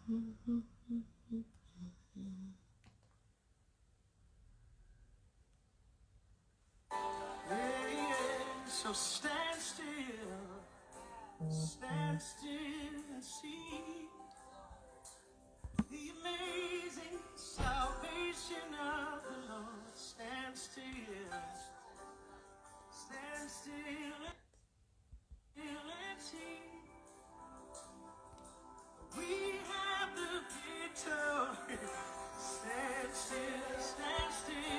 So stand still and see the amazing salvation of the Lord. Stand still and see. We have the victory. Stand still and see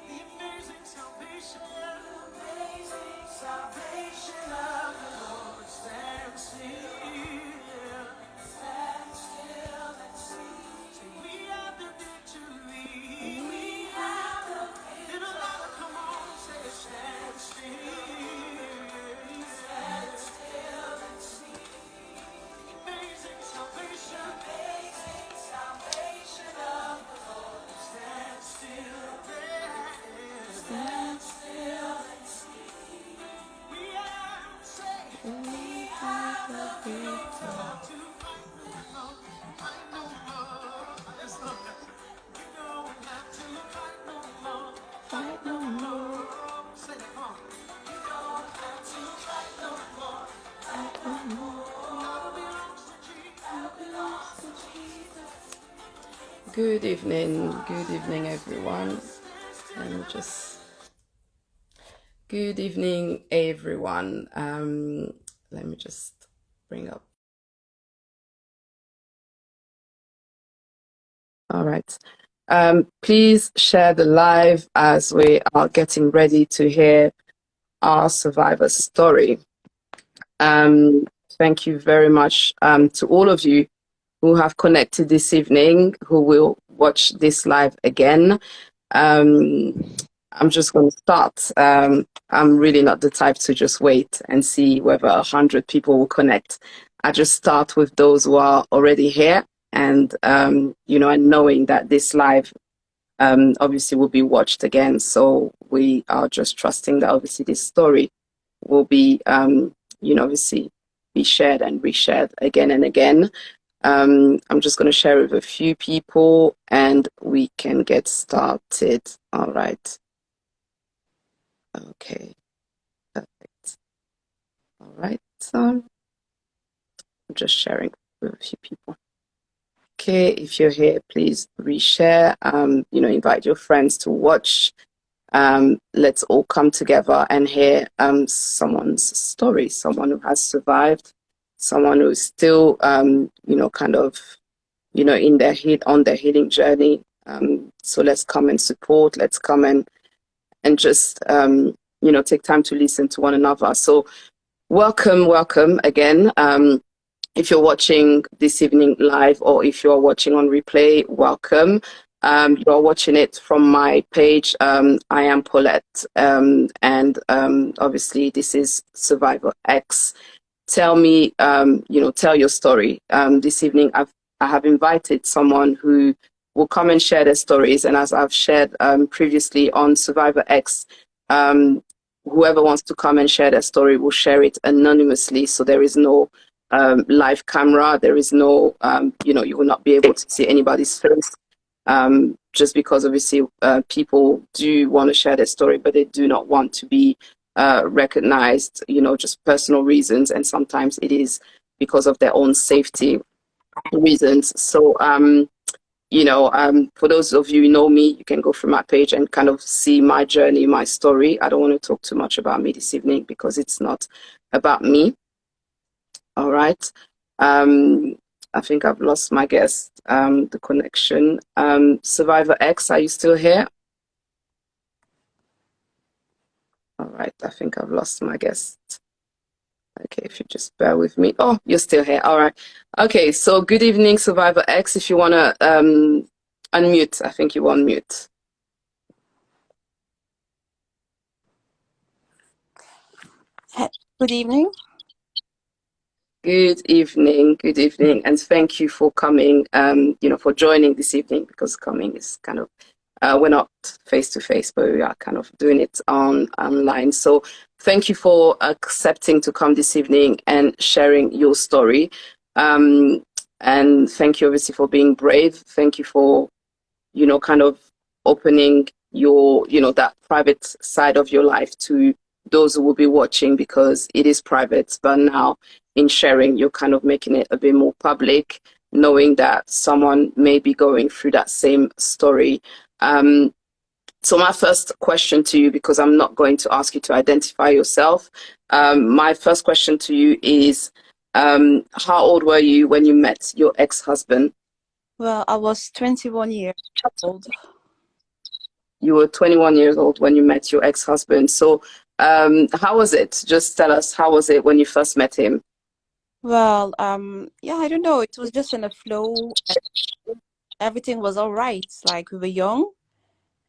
the amazing salvation of the Lord. Stand still and see. Say, we have the victory. We have the victory. Little louder, come on, say, stand still and see. Amazing salvation of the Lord. Stand still, stand still and see. We have, say, we have the victory. To fight no more. Let's look. You don't have to fight no more. Fight no more. Say it, come on. You don't have to fight no more. Fight no more. Now it belongs to Jesus. Now it belongs to Jesus. Good evening, everyone. Good evening, everyone. Let me just bring up. All right. Please share the live as we are getting ready to hear our survivor story. Thank you very much to all of you who have connected this evening, who will watch this live again. I'm just going to start. I'm really not the type to just wait and see whether 100 people will connect. I just start with those who are already here, and and knowing that this live obviously will be watched again. So we are just trusting that obviously this story will be obviously be shared and reshared again and again. I'm just going to share with a few people and we can get started. All right. Okay. Perfect. All right. I'm just sharing with a few people. Okay. If you're here, please reshare. Invite your friends to watch. Let's all come together and hear someone's story, someone who has survived, someone who's still in their on their healing journey. So let's come and support. Let's come and just take time to listen to one another. So welcome again. If you're watching this evening live or if you're watching on replay, welcome. You are watching it from my page. I am Paulette, and obviously this is Survivor X. Tell me, tell your story. This evening, I have invited someone who will come and share their stories. And as I've shared previously on Survivor X, whoever wants to come and share their story will share it anonymously. So there is no live camera. There is no, you will not be able to see anybody's face. Just because obviously people do want to share their story, but they do not want to be recognized, just personal reasons. And sometimes it is because of their own safety reasons. So, for those of you who know me, you can go through my page and kind of see my journey, my story. I don't want to talk too much about me this evening because it's not about me. All right. I think I've lost my guest, the connection. Survivor X, are you still here? All right, I think I've lost my guest. Okay, if you just bear with me. Oh, you're still here. All right. Okay, so good evening, Survivor X. If you want to unmute, I think you on mute. Good evening. Good evening, and thank you for coming, for joining this evening, because coming is kind of, we're not face to face, but we are kind of doing it online. So thank you for accepting to come this evening and sharing your story. And thank you obviously for being brave. Thank you for, kind of opening your, that private side of your life to those who will be watching, because it is private. But now in sharing, you're kind of making it a bit more public, knowing that someone may be going through that same story. So my first question to you, because I'm not going to ask you to identify yourself, my first question to you is, how old were you when you met your ex-husband? Well, I was 21 years old. You were 21 years old when you met your ex-husband. So, how was it? Just tell us, how was it when you first met him? Well, yeah, I don't know. It was just in a flow, and everything was all right. Like we were young,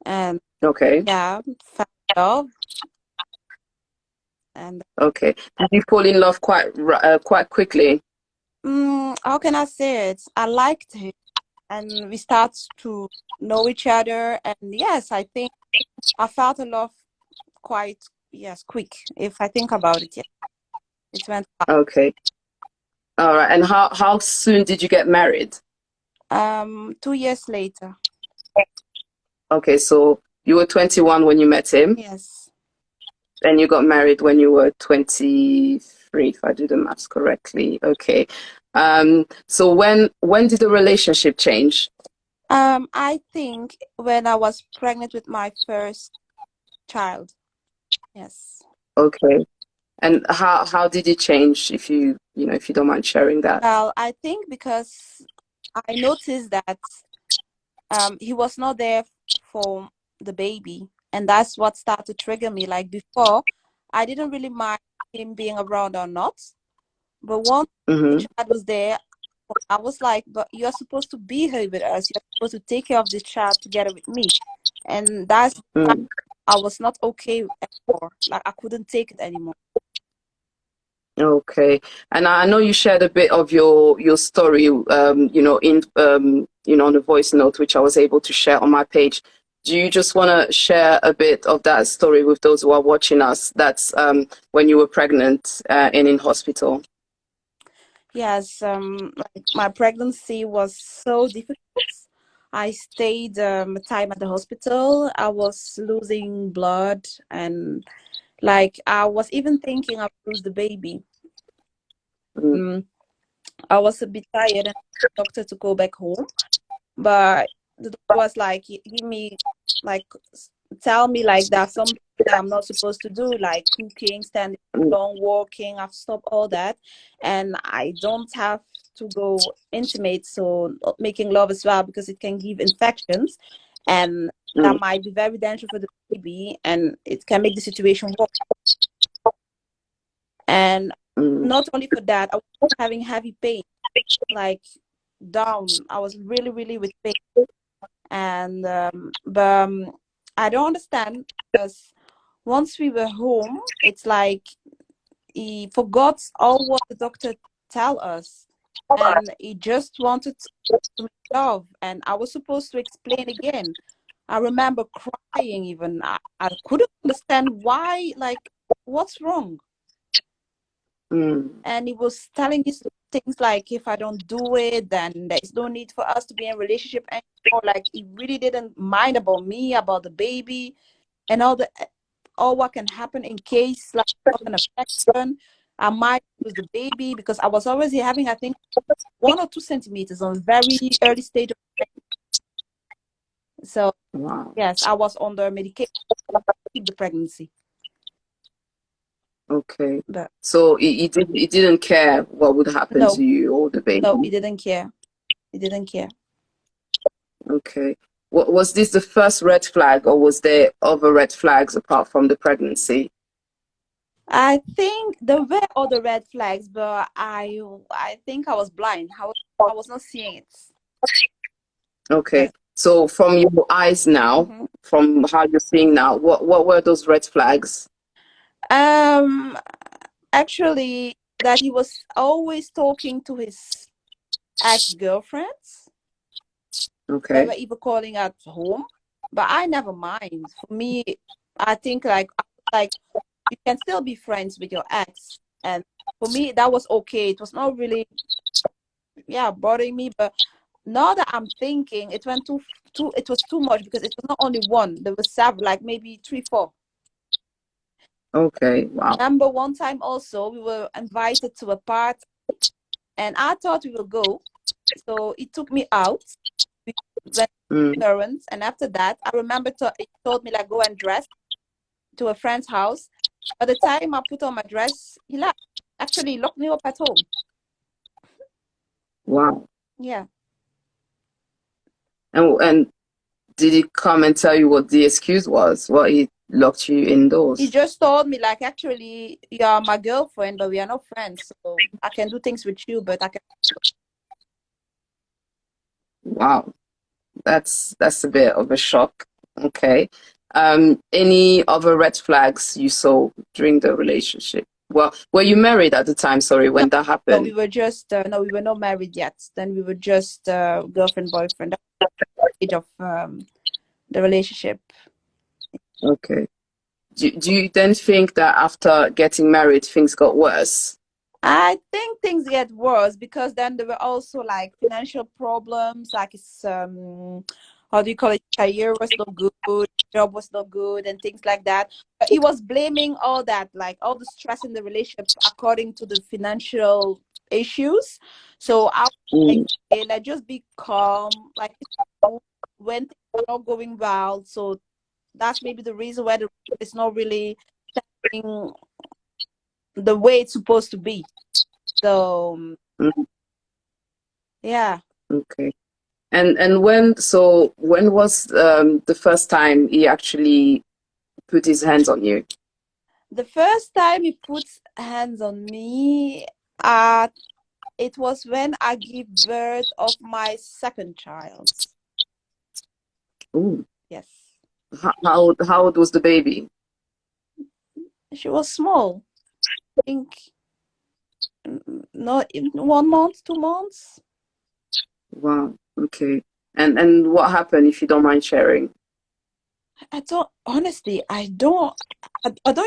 and Okay, yeah, fell in love, and okay. Did you fall in love quite quickly? how can I say it? I liked him, and we start to know each other, and yes, I think I felt in love quite, yes, quick. If I think about it, yeah, it went fast. Okay. All right. And how soon did you get married? 2 years later, Okay, so you were 21 when you met him, yes. and you got married when you were 23, if I do the maths correctly. Okay. So when did the relationship change? I think when I was pregnant with my first child, yes. Okay. And how did it change, if you don't mind sharing that? Well, I think because I noticed that he was not there for the baby, and that's what started to trigger me. Like before, I didn't really mind him being around or not, but once the Mm-hmm. child was there, I was like, but you're supposed to be here with us. You're supposed to take care of this child together with me. And that's why Mm. I was not okay anymore. Like I couldn't take it anymore. Okay. And I know you shared a bit of your story, on the voice note, which I was able to share on my page. Do you just want to share a bit of that story with those who are watching us? That's when you were pregnant and in hospital. Yes, like my pregnancy was so difficult. I stayed time at the hospital. I was losing blood, and like I was even thinking I would lose the baby. Mm, Mm, I was a bit tired and doctor to go back home. But the doctor was like, give me, like, tell me, like, there's something that I'm not supposed to do, like cooking, standing mm, long, walking. I've stopped all that. And I don't have to go intimate, so not making love as well, because it can give infections. And that mm, might be very dangerous for the baby, and it can make the situation worse. And mm, not only for that, I was having heavy pain, like down. I was really, really with pain. And but I don't understand because once we were home, it's like he forgot all what the doctor tell us, and he just wanted to make love, and I was supposed to explain again. I remember crying even. I couldn't understand why, like, what's wrong. mm, And he was telling me things like, if I don't do it, then there's no need for us to be in a relationship anymore. Like he really didn't mind about me, about the baby, and all what can happen in case like of an infection. I might lose the baby because I was already having, I think, 1 or 2 centimeters on very early stage of pregnancy. So wow. yes, I was under medication to keep the pregnancy. Okay. But So he didn't care what would happen to no, you or the no, he baby. didn't care. He didn't care. Okay. Was this the first red flag, or was there other red flags apart from the pregnancy? I think there were other red flags, but I think I was blind. I was not seeing it. Okay. Yes. So from your eyes now, Mhm. from how you're seeing now, what were those red flags? Um, Actually, that he was always talking to his ex-girlfriends. They Okay. were even calling at home, but I never mind. For me, I think like you can still be friends with your ex. And for me, that was okay. It was not really, yeah, bothering me. But now that I'm thinking, it went it was too much because it was not only one. There was several, like maybe three, four. Okay. Wow. Remember one time also, we were invited to a party and I thought we will go. So he took me out. We went Mm, to errands. And after that, I remember he told me like go and dress to a friend's house. By the time I put on my dress, he left. Actually, he locked me up at home. wow. Yeah. And did he come and tell you what the excuse was? What he locked you He indoors? just told me like actually you are my girlfriend, but we are not friends. So I can do things with you, but I can. Wow. That's a bit of a shock. Okay. Any other red flags you saw during the relationship? Well, were you married at the time? Sorry, No, when that no, we happened. were just no, we were not married yet. Then we were just girlfriend, boyfriend. That's the age of the relationship. Okay. Do you then think that after getting married, things got worse? I think things get worse because then there were also like financial problems, like it's how do you call it? Career was not good, job was not good, and things like that. But he was blaming all that, like all the stress in the relationship, according to the financial issues. So I was like, Mm, hey, let's just be calm, like when things are not going well. So that's maybe the reason why it's not really in the way it's supposed to be. So mm, yeah, okay. And when was the first time he actually put his hands on you? the first time he put hands on me, uh, it was when I gave birth of my second child. Ooh. Yes, How old was the baby? she was small. I think not even 1 month, 2 months. Wow. Okay. And what happened if you don't mind sharing? I don't honestly. I don't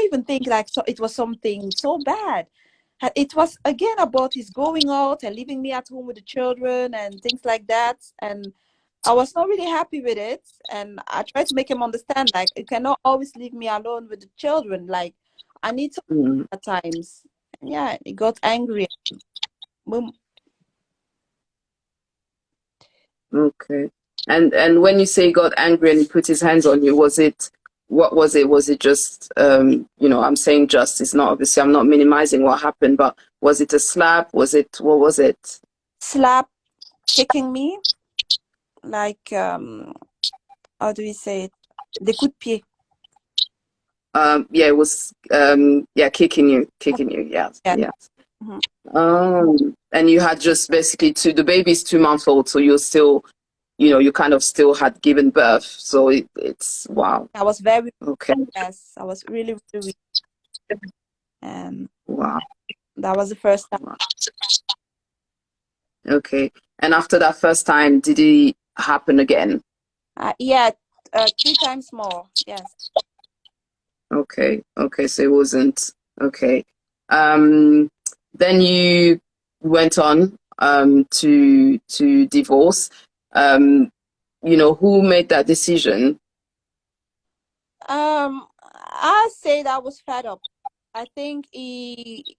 even think like so. It was something so bad. It was again about his going out and leaving me at home with the children and things like that. And I was not really happy with it. And I tried to make him understand, like, you cannot always leave me alone with the children. Like, I need some Mm, at times. And yeah, he got angry. Boom. okay. And when you say he got angry and he put his hands on you, what was it? Was it just I'm saying just, it's not obviously, I'm not minimizing what happened, but was it a slap? What was it? Slap, kicking me, like, how do we say it? Des coups de pied. Yeah, it was yeah, kicking you, yes, Yeah. yes. Mhm. And you had just basically the baby's 2 months old, so you're still, you kind of still had given birth. So it's wow. I was very, Okay. yes, I was really, really weak. And Wow. that was the first time. Wow. Okay. And after that first time, did it happen again? Yeah, three times more. Yes. Okay. Okay. So it wasn't okay. Um, then you went on to divorce. Um, who made that decision? I say that I was fed up. I think he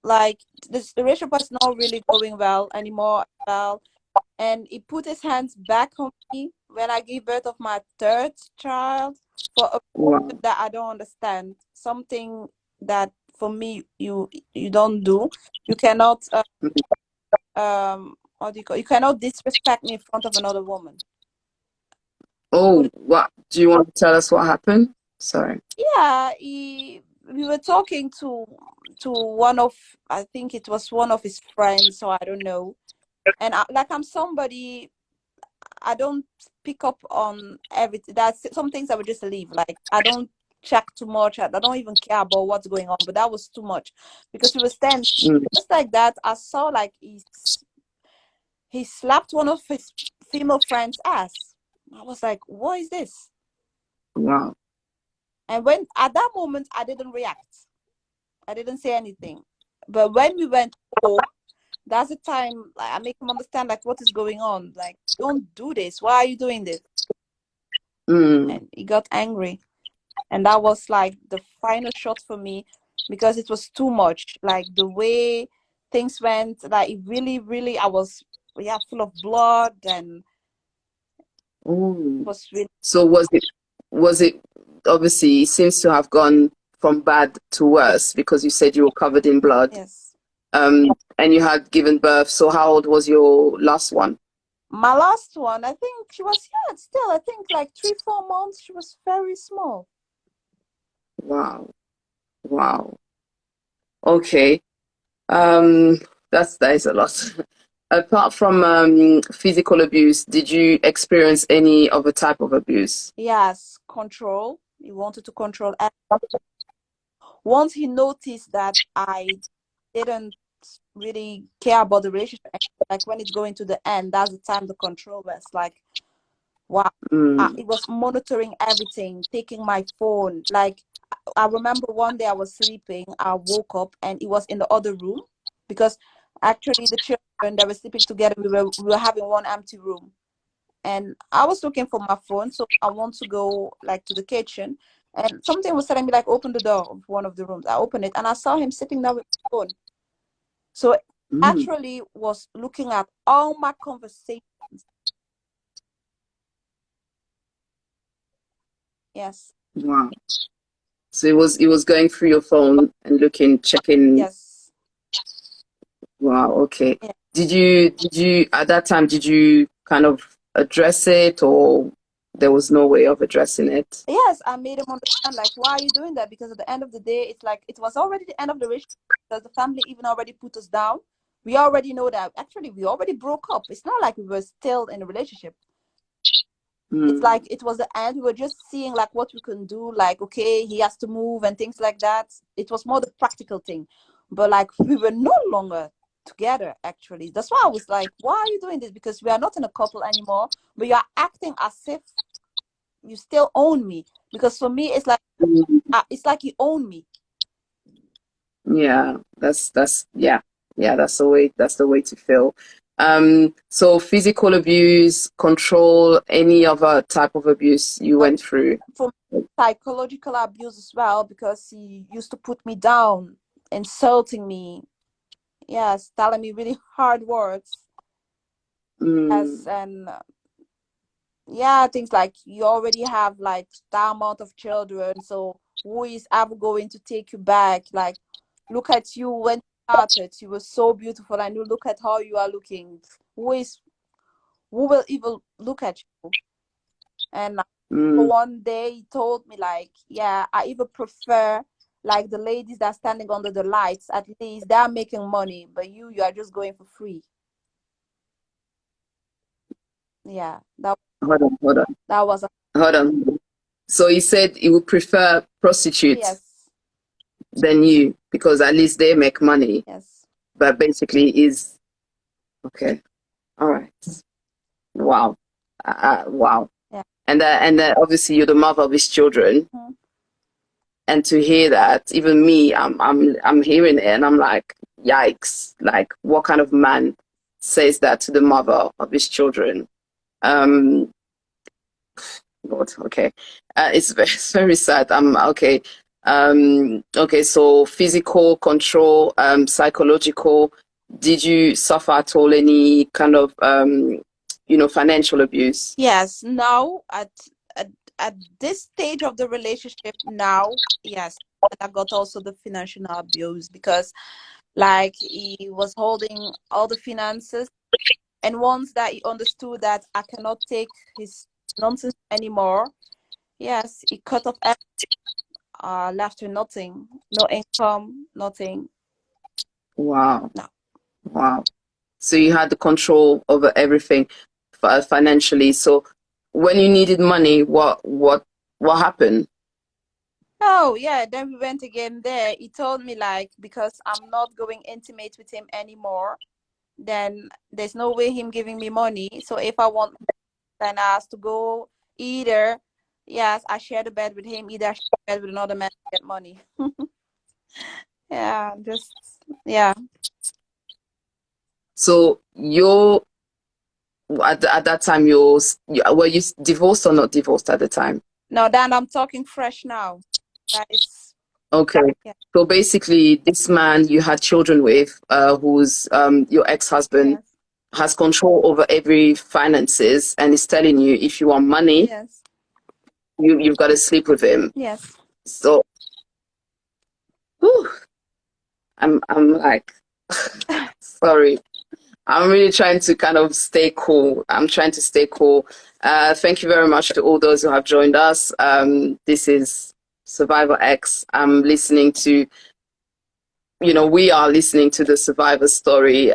like this the relationship was not really going well anymore. Well, and he put his hands back on me when I gave birth of my third child for a Wow. reason that I don't understand. Something that for me you don't do. You cannot how do you call, you cannot disrespect me in front of another woman. Oh, what? Do you want to tell us what happened? Sorry. Yeah, we were talking to one of, I think it was one of his friends, so I don't know. And like I'm somebody, I don't pick up on everything. That's some things I would just leave. Like I don't check too much. I don't even care about what's going on. But that was too much because we were standing Mm, just like that. I saw like he slapped one of his female friends' ass. I was like, what is this? wow. And when at that moment I didn't react. I didn't say anything. But when we went home, that's the time like, I make him understand like what is going on. Like, don't do this. Why are you doing this? Mm. And he got angry. And that was like the final shot for me because it was too much. Like the way things went, like it really, really I was yeah, full of blood and Oh. was really So was it obviously it seems to have gone from bad to worse because you said you were covered in blood. yes. And you had given birth. So how old was your last one? My last one, I think she was yeah, still I think like 3, 4 months. She was very small. Wow. Wow. Okay. Um, that is a lot. Apart from physical abuse, did you experience any other type of abuse? Yes, control. He wanted to control. And once he noticed that I didn't really care about the relationship, like when it's going to the end, that's the time the control was like, wow. Mm, It was monitoring everything, taking my phone. Like, I remember one day I was sleeping, I woke up and it was in the other room because actually the children that were sleeping together, we were having one empty room. And I was looking for my phone, so I want to go like to the kitchen, and something was telling me like open the door of one of the rooms. I opened it and I saw him sitting there with my phone. So mm, actually was looking at all my conversations. Yes, wow. So it was going through your phone and looking, checking. yes, Wow, okay. yeah. Did you at that time did you kind of address it or there was no way of addressing it? Yes, I made him understand like why are you doing that? Because at the end of the day, it's like it was already the end of the relationship because the family even already put us down. We already know that actually we already broke up. It's not like we were still in a relationship. It's Mm, like it was the end. We were just seeing like what we can do, like okay, he has to move and things like that. It was more the practical thing. But like we were no longer together actually. That's why I was like, why are you doing this? Because we are not in a couple anymore, but you are acting as if you still own me. Because for me mm, it's like you own me. yeah, that's yeah. Yeah, that's the way to feel. So physical abuse, control, any other type of abuse you But went through? for psychological abuse as well, because he used to put me down, insulting me, yes, telling me really hard words. Yes, Mm, and yeah, things like you already have like that amount of children, so who is ever going to take you back? Like, look at you when you started, you were so beautiful, and you look at how you are looking. Who will even look at you? And mm, one day he told me like, yeah, I even prefer like the ladies that are standing under the lights. At least they're making money, but you are just going for free. Yeah, hold on, hold on, that was a hold on. So he said he would prefer prostitutes yes, than you because at least they make money, yes, but basically is okay. All right. Wow. Wow. yeah. And obviously you're the mother of his children, Mhm. and to hear that, even me, I'm hearing it, and I'm like, yikes! Like, what kind of man says that to the mother of his children? Um, Lord, okay, it's very sad. Okay. Okay. So physical control, psychological. Did you suffer at all any kind of financial abuse? Yes, now at at this stage of the relationship now, yes, and I got also the financial abuse because like he was holding all the finances, and once that he understood that I cannot take his nonsense anymore, yes, he cut off left with nothing, no income, nothing. Wow, No. wow. So you had the control over everything financially. So when you needed money, what happened? Oh yeah, then we went again there. He told me like because I'm not going intimate with him anymore, then there's no way him giving me money. So if I want, then I has to go either. Yes, I shared a bed with him. Either I share a bed with another man to get money. Yeah, just yeah. So you're at that time were you divorced or not divorced at the time? No, Dan, I'm talking fresh now. That is, Okay. yeah, So basically, this man you had children with, who's your ex-husband, yes, has control over every finances and is telling you if you want money, yes, you've got to sleep with him. yes. So, whew, I'm like, sorry. I'm really trying to kind of stay cool. I'm trying to stay cool. Thank you very much to all those who have joined us. This is Survivor X. I'm listening to, we are listening to the survivor story.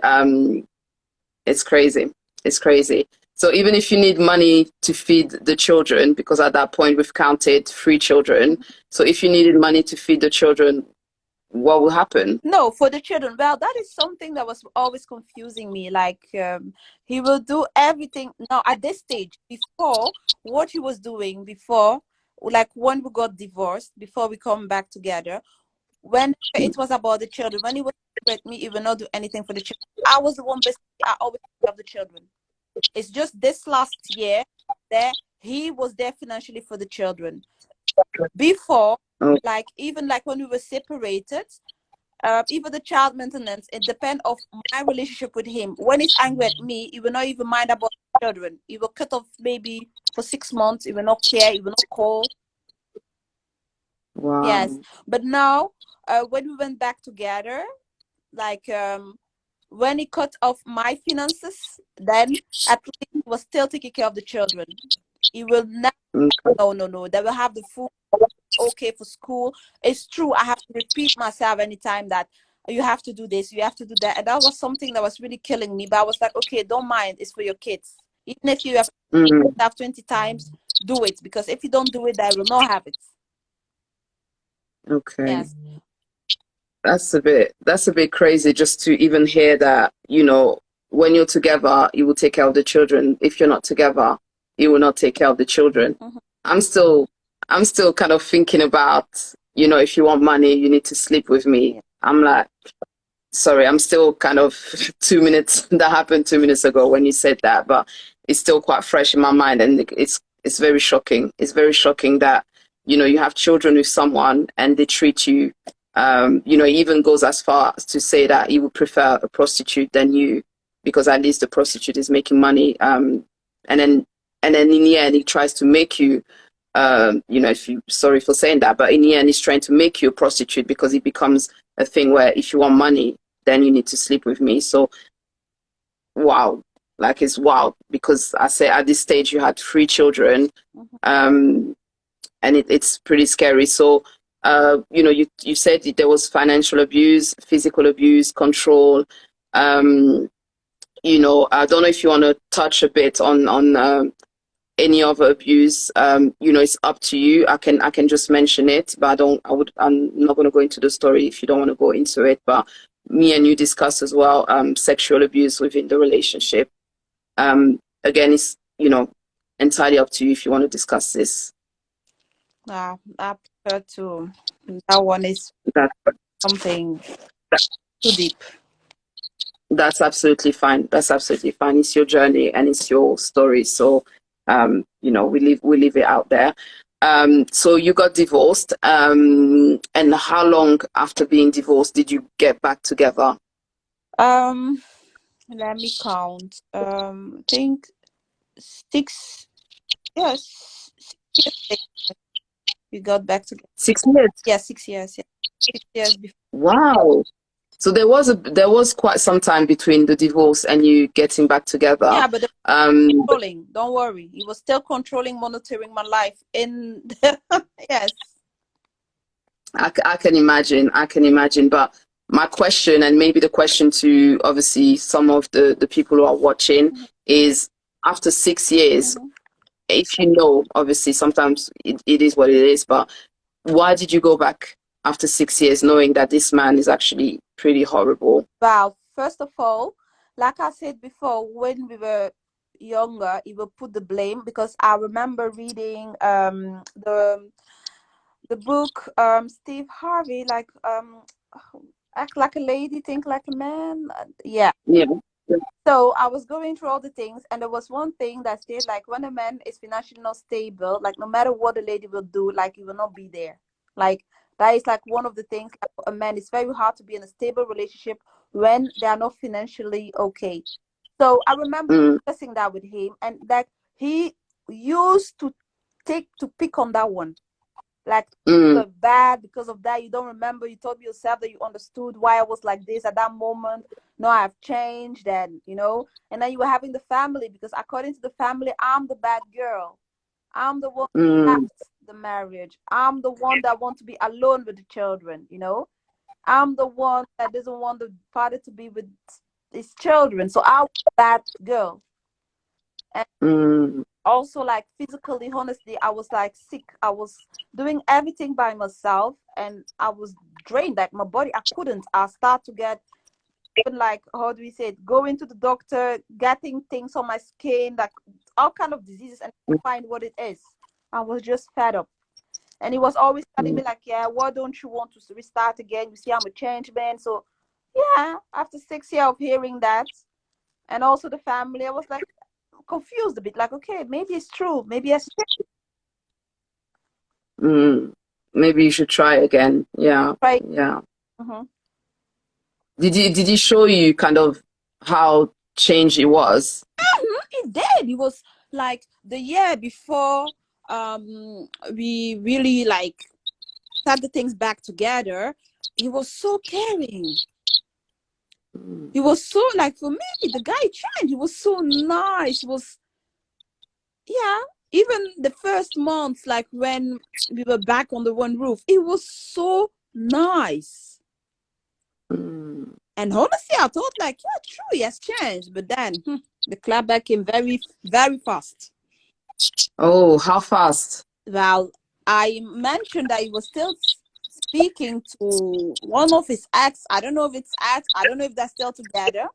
It's crazy. It's crazy. So even if you need money to feed the children, because at that point we've counted 3 children. So if you needed money to feed the children, what will happen? No, for the children. Well, that is something that was always confusing me. Like, he will do everything. Now, at this stage, before what he was doing before, like when we got divorced, before we come back together, when it was about the children, when he was with me, he will not do anything for the children. I was the one basically. I always love the children. It's just this last year that he was there financially for the children. Before, Oh, like even like when we were separated, even the child maintenance, it depends of my relationship with him. When he's angry at me, he will not even mind about the children. He will cut off maybe for 6 months. He will not care. He will not call. Yes, wow. but now, when we went back together, like when he cut off my finances, then at least he was still taking care of the children. He will not. Okay. No, no, no. They will have the food okay for school. It's true. I have to repeat myself anytime that you have to do this, you have to do that. And that was something that was really killing me. But I was like, okay, don't mind. It's for your kids. Even if you Mm, have 20 times, do it. Because if you don't do it, I will not have it. okay. Yes. That's a bit crazy just to even hear that, when you're together, you will take care of the children. If you're not together, you will not take care of the children. Mm-hmm. I'm still I'm still kind of thinking about, if you want money, you need to sleep with me. Yeah. I'm like, sorry, I'm still kind of 2 minutes that happened 2 minutes ago when you said that, but it's still quite fresh in my mind, and it's very shocking. It's very shocking that you have children with someone and they treat you. He even goes as far as to say that he would prefer a prostitute than you because at least the prostitute is making money. And then in the end, he tries to make you. If you sorry for saying that, but in the end, he's trying to make you a prostitute because it becomes a thing where if you want money, then you need to sleep with me. So wow, like it's wow because I say at this stage you had 3 children, Mm-hmm. um, and it's pretty scary. So you said there was financial abuse, physical abuse, control. Um, I don't know if you want to touch a bit on any other abuse. It's up to you. I can just mention it, but I'm not going to go into the story if you don't want to go into it. But me and you discuss as well sexual abuse within the relationship. Again, it's entirely up to you if you want to discuss this. I prefer to. That one is That, something that too deep. that's absolutely fine. That's absolutely fine. It's your journey and it's your story. So we leave it out there. So you got divorced. And how long after being divorced did you get back together? Um, Let me count. I think six. Yes, 6 years later, we got back together. 6 years. Yeah, 6 years. Yeah, 6 years before. Wow. So there was quite some time between the divorce and you getting back together. Yeah, but the Um, controlling. Don't worry, he was still controlling, monitoring my life. In yes. I can imagine. I can imagine. But my question, and maybe the question to obviously some of the people who are watching, Mm-hmm. is after 6 years, Mm-hmm. if obviously sometimes it is what it is, but why did you go back after 6 years knowing that this man is actually pretty horrible? Well, first of all, like I said before, when we were younger, he will put the blame, because I remember reading the book Steve Harvey, like Act Like a Lady, Think Like a Man. Yeah. Yeah. So I was going through all the things, and there was one thing that said, like, when a man is financially not stable, like, no matter what the lady will do, like, he will not be there. Like, that is like one of the things. Like, for a man, it's very hard to be in a stable relationship when they are not financially okay. So I remember Mm, discussing that with him, and like he used to pick on that one, like, mm, bad because of that. You don't remember. You told yourself that you understood why I was like this at that moment. No, I've changed, and and then you were having the family, because according to the family, I'm the bad girl. I'm the one who mm, left the marriage. I'm the one that want to be alone with the children. I'm the one that doesn't want the father to be with his children. So I was a bad girl. And mm, also, like, physically, honestly, I was like sick. I was doing everything by myself, and I was drained. Like, my body, I couldn't. I start to get, like, how do we say it, going to the doctor, getting things on my skin, like all kind of diseases, and find what it is. I was just fed up. And he was always telling mm, me, like, yeah, why don't you want to restart again? You see, I'm a changed man. So yeah, after 6 years of hearing that, and also the family, I was like confused a bit, like, okay, maybe it's true, maybe it's mm. Maybe you should try again. Yeah, right. yeah. Hmm. Did he show you kind of how changed it was? He did. He was like, the year before we really, like, set the things back together, he was so caring. Mm, He was so, like, for me, the guy changed. He was so nice. He was, yeah. Even the first month, like when we were back on the one roof, it was so nice. mm. And honestly, I thought, like, yeah, true, he has changed. But then the clapback came very, very fast. Oh, how fast? Well, I mentioned that he was still speaking to one of his ex. I don't know if it's ex. I don't know if they're still together.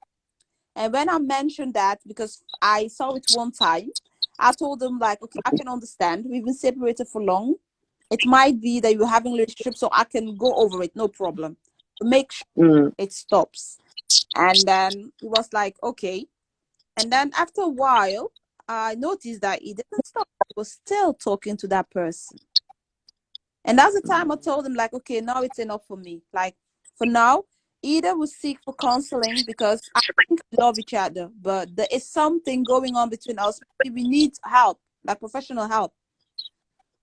And when I mentioned that, because I saw it one time, I told him, like, okay, I can understand. We've been separated for long. It might be that you're having a relationship, so I can go over it, no problem. But make sure Mm, it stops. And then he was like, okay. And then after a while, I noticed that he didn't stop. He was still talking to that person. And that's the time I told him, like, okay, now it's enough for me. Like, for now, either we seek for counseling, because I think we love each other, but there is something going on between us. Maybe we need help, like professional help.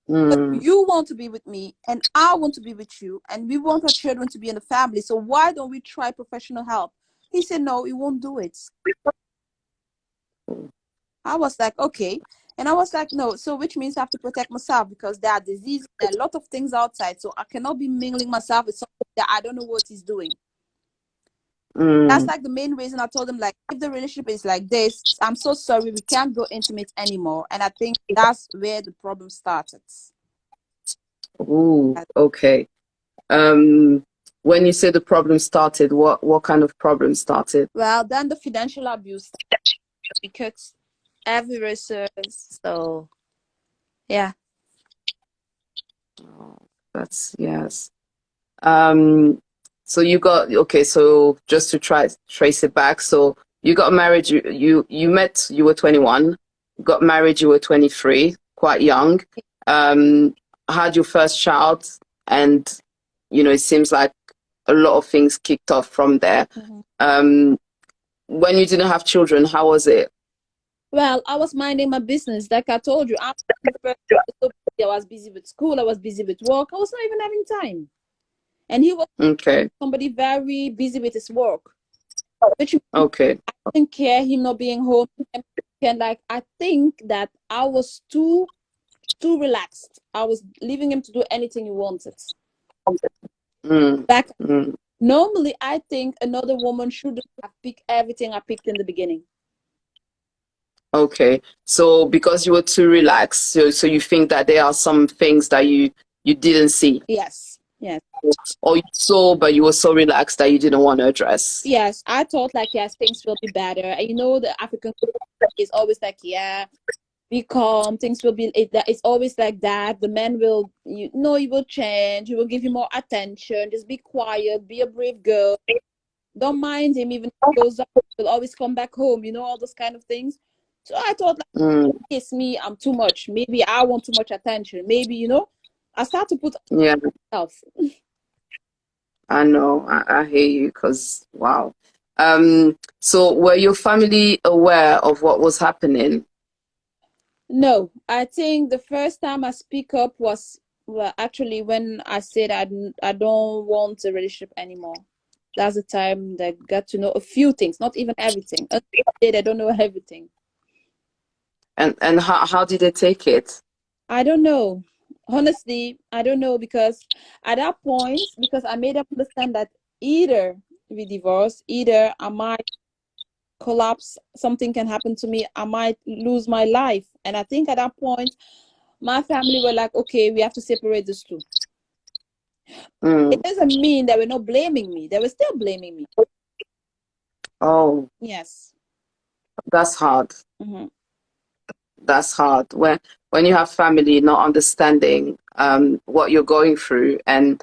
But mm, you want to be with me, and I want to be with you, and we want our children to be in the family. So why don't we try professional help? He said, no, he won't do it. I was like, okay. And I was like, no, so which means I have to protect myself, because there are diseases, there are a lot of things outside. So I cannot be mingling myself with someone that I don't know what he's doing. That's mm. like the main reason I told him, like, if the relationship is like this, I'm so sorry, we can't go intimate anymore. And I think that's where the problem started. Ooh, okay. Um, when you say the problem started, what kind of problem started? Well, then the financial abuse, because every resource. So yeah. Oh, that's yes. Um, so you got okay. So just to try trace it back, so you got married. You met. You were 21. Got married. You were 23, quite young. Um, had your first child, and it seems like a lot of things kicked off from there. Mhm. Um, when you didn't have children, how was it? Well, I was minding my business. Like I told you, so I was busy with school, I was busy with work, I was not even having time. And he was Okay, somebody very busy with his work, which means okay. I didn't care him not being home. And like, I think that I was too relaxed. I was leaving him to do anything he wanted. Mm, Back mm. normally, I think another woman should have picked everything I picked in the beginning. Okay. So because you were too relaxed, so you think that there are some things that you didn't see, Yes, yes. or you saw, but you were so relaxed that you didn't want to address. Yes, I thought, like, yes, things will be better. And the African It's always like, yeah, be calm. Things will be. It's always like that. The man will, he will change. He will give you more attention. Just be quiet. Be a brave girl. Don't mind him. Even if he goes out, he'll always come back home. All those kind of things. So I thought, like, Mm, it's me. I'm too much. Maybe I want too much attention. Maybe I start to put yeah, myself. I know. I hear you because wow. So were your family aware of what was happening? No, I think the first time I speak up was, well, actually when I said I don't want a relationship anymore. That's the time they got to know a few things, not even everything. Until today, they don't know everything. And how did they take it? I don't know. Honestly, I don't know because at that point, because I made them understand that either we divorce, either I might collapse, something can happen to me, I might lose my life. And I think at that point, my family were like, okay, we have to separate these two. It Mm, doesn't mean they were not blaming me. They were still blaming me. oh, Yes. that's hard. Hmm. That's hard. When you have family not understanding what you're going through and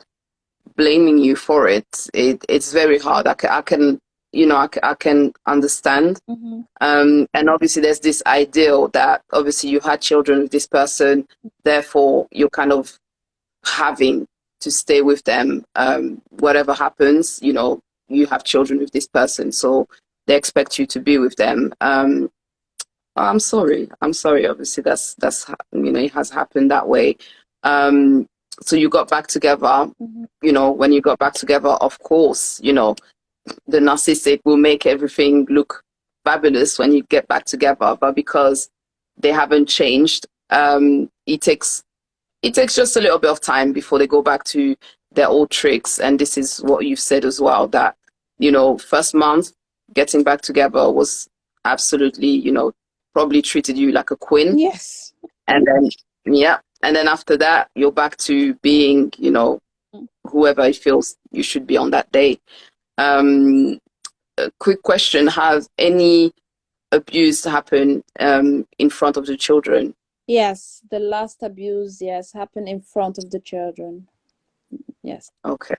blaming you for it, it's very hard. I can I can understand. Hmm. And obviously there's this ideal that obviously you had children with this person, therefore you're kind of having to stay with them. Whatever happens, you have children with this person, so they expect you to be with them. I'm sorry. I'm sorry. Obviously, that's it has happened that way. Um, so you got back together. Hmm. When you got back together, of course, the narcissistic will make everything look fabulous when you get back together. But because they haven't changed, it takes just a little bit of time before they go back to their old tricks. And this is what you've said as well, that first month getting back together was absolutely, probably treated you like a queen. Yes. And then yeah, and then after that you're back to being, whoever it feels you should be on that day. um a quick question: has any abuse happened in front of the children? Yes. The last abuse, yes, happened in front of the children. Yes. Okay.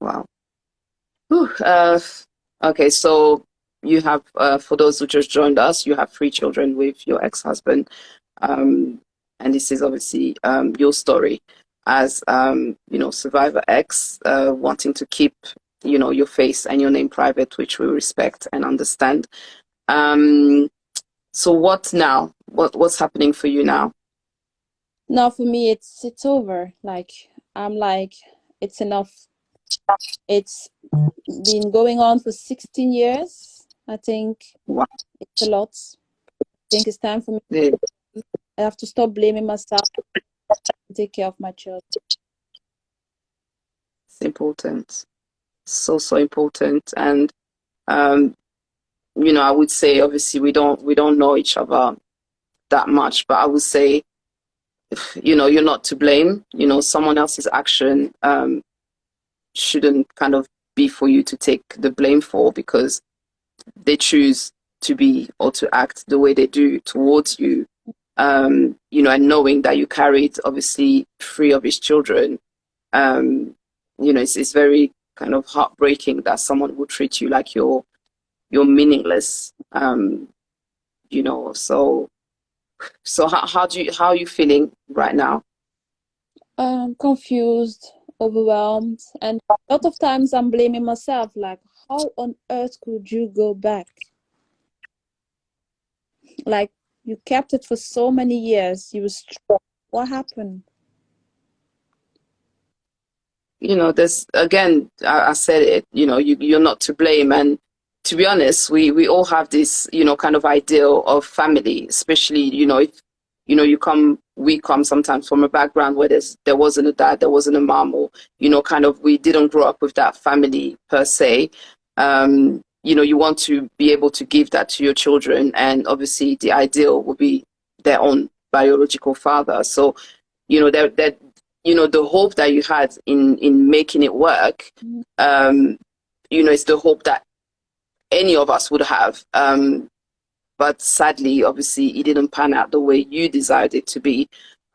Wow. Whew. Okay, so you have, for those who just joined us, you have three children with your ex-husband. Um, and this is obviously your story as, Survivor X, wanting to keep, your face and your name private, which we respect and understand. Um, so what now? What's happening for you now? Now for me, it's over. Like, I'm like, it's enough. It's been going on for 16 years. I think Wow. it's a lot. I think it's time for me. Yeah, I have to stop blaming myself and take care of my children. it's important. So important. And um, I would say obviously we don't know each other that much, but I would say, you're not to blame. Someone else's action shouldn't kind of be for you to take the blame for, because they choose to be or to act the way they do towards you. And knowing that you carried obviously three of his children, it's very kind of heartbreaking that someone would treat you like you're meaningless. So how are you feeling right now? Confused, overwhelmed, and a lot of times I'm blaming myself. Like, how on earth could you go back? Like, you kept it for so many years. You were strong. What happened? There's, again, I said it, you're not to blame. And to be honest, we all have this, kind of ideal of family, especially, if, we come sometimes from a background where there wasn't a dad, there wasn't a mom, or, kind of, we didn't grow up with that family per se. You want to be able to give that to your children. And obviously the ideal will be their own biological father. So, that the hope that you had in making it work, Mhm. it's the hope that any of us would have. but sadly, obviously, it didn't pan out the way you desired it to be.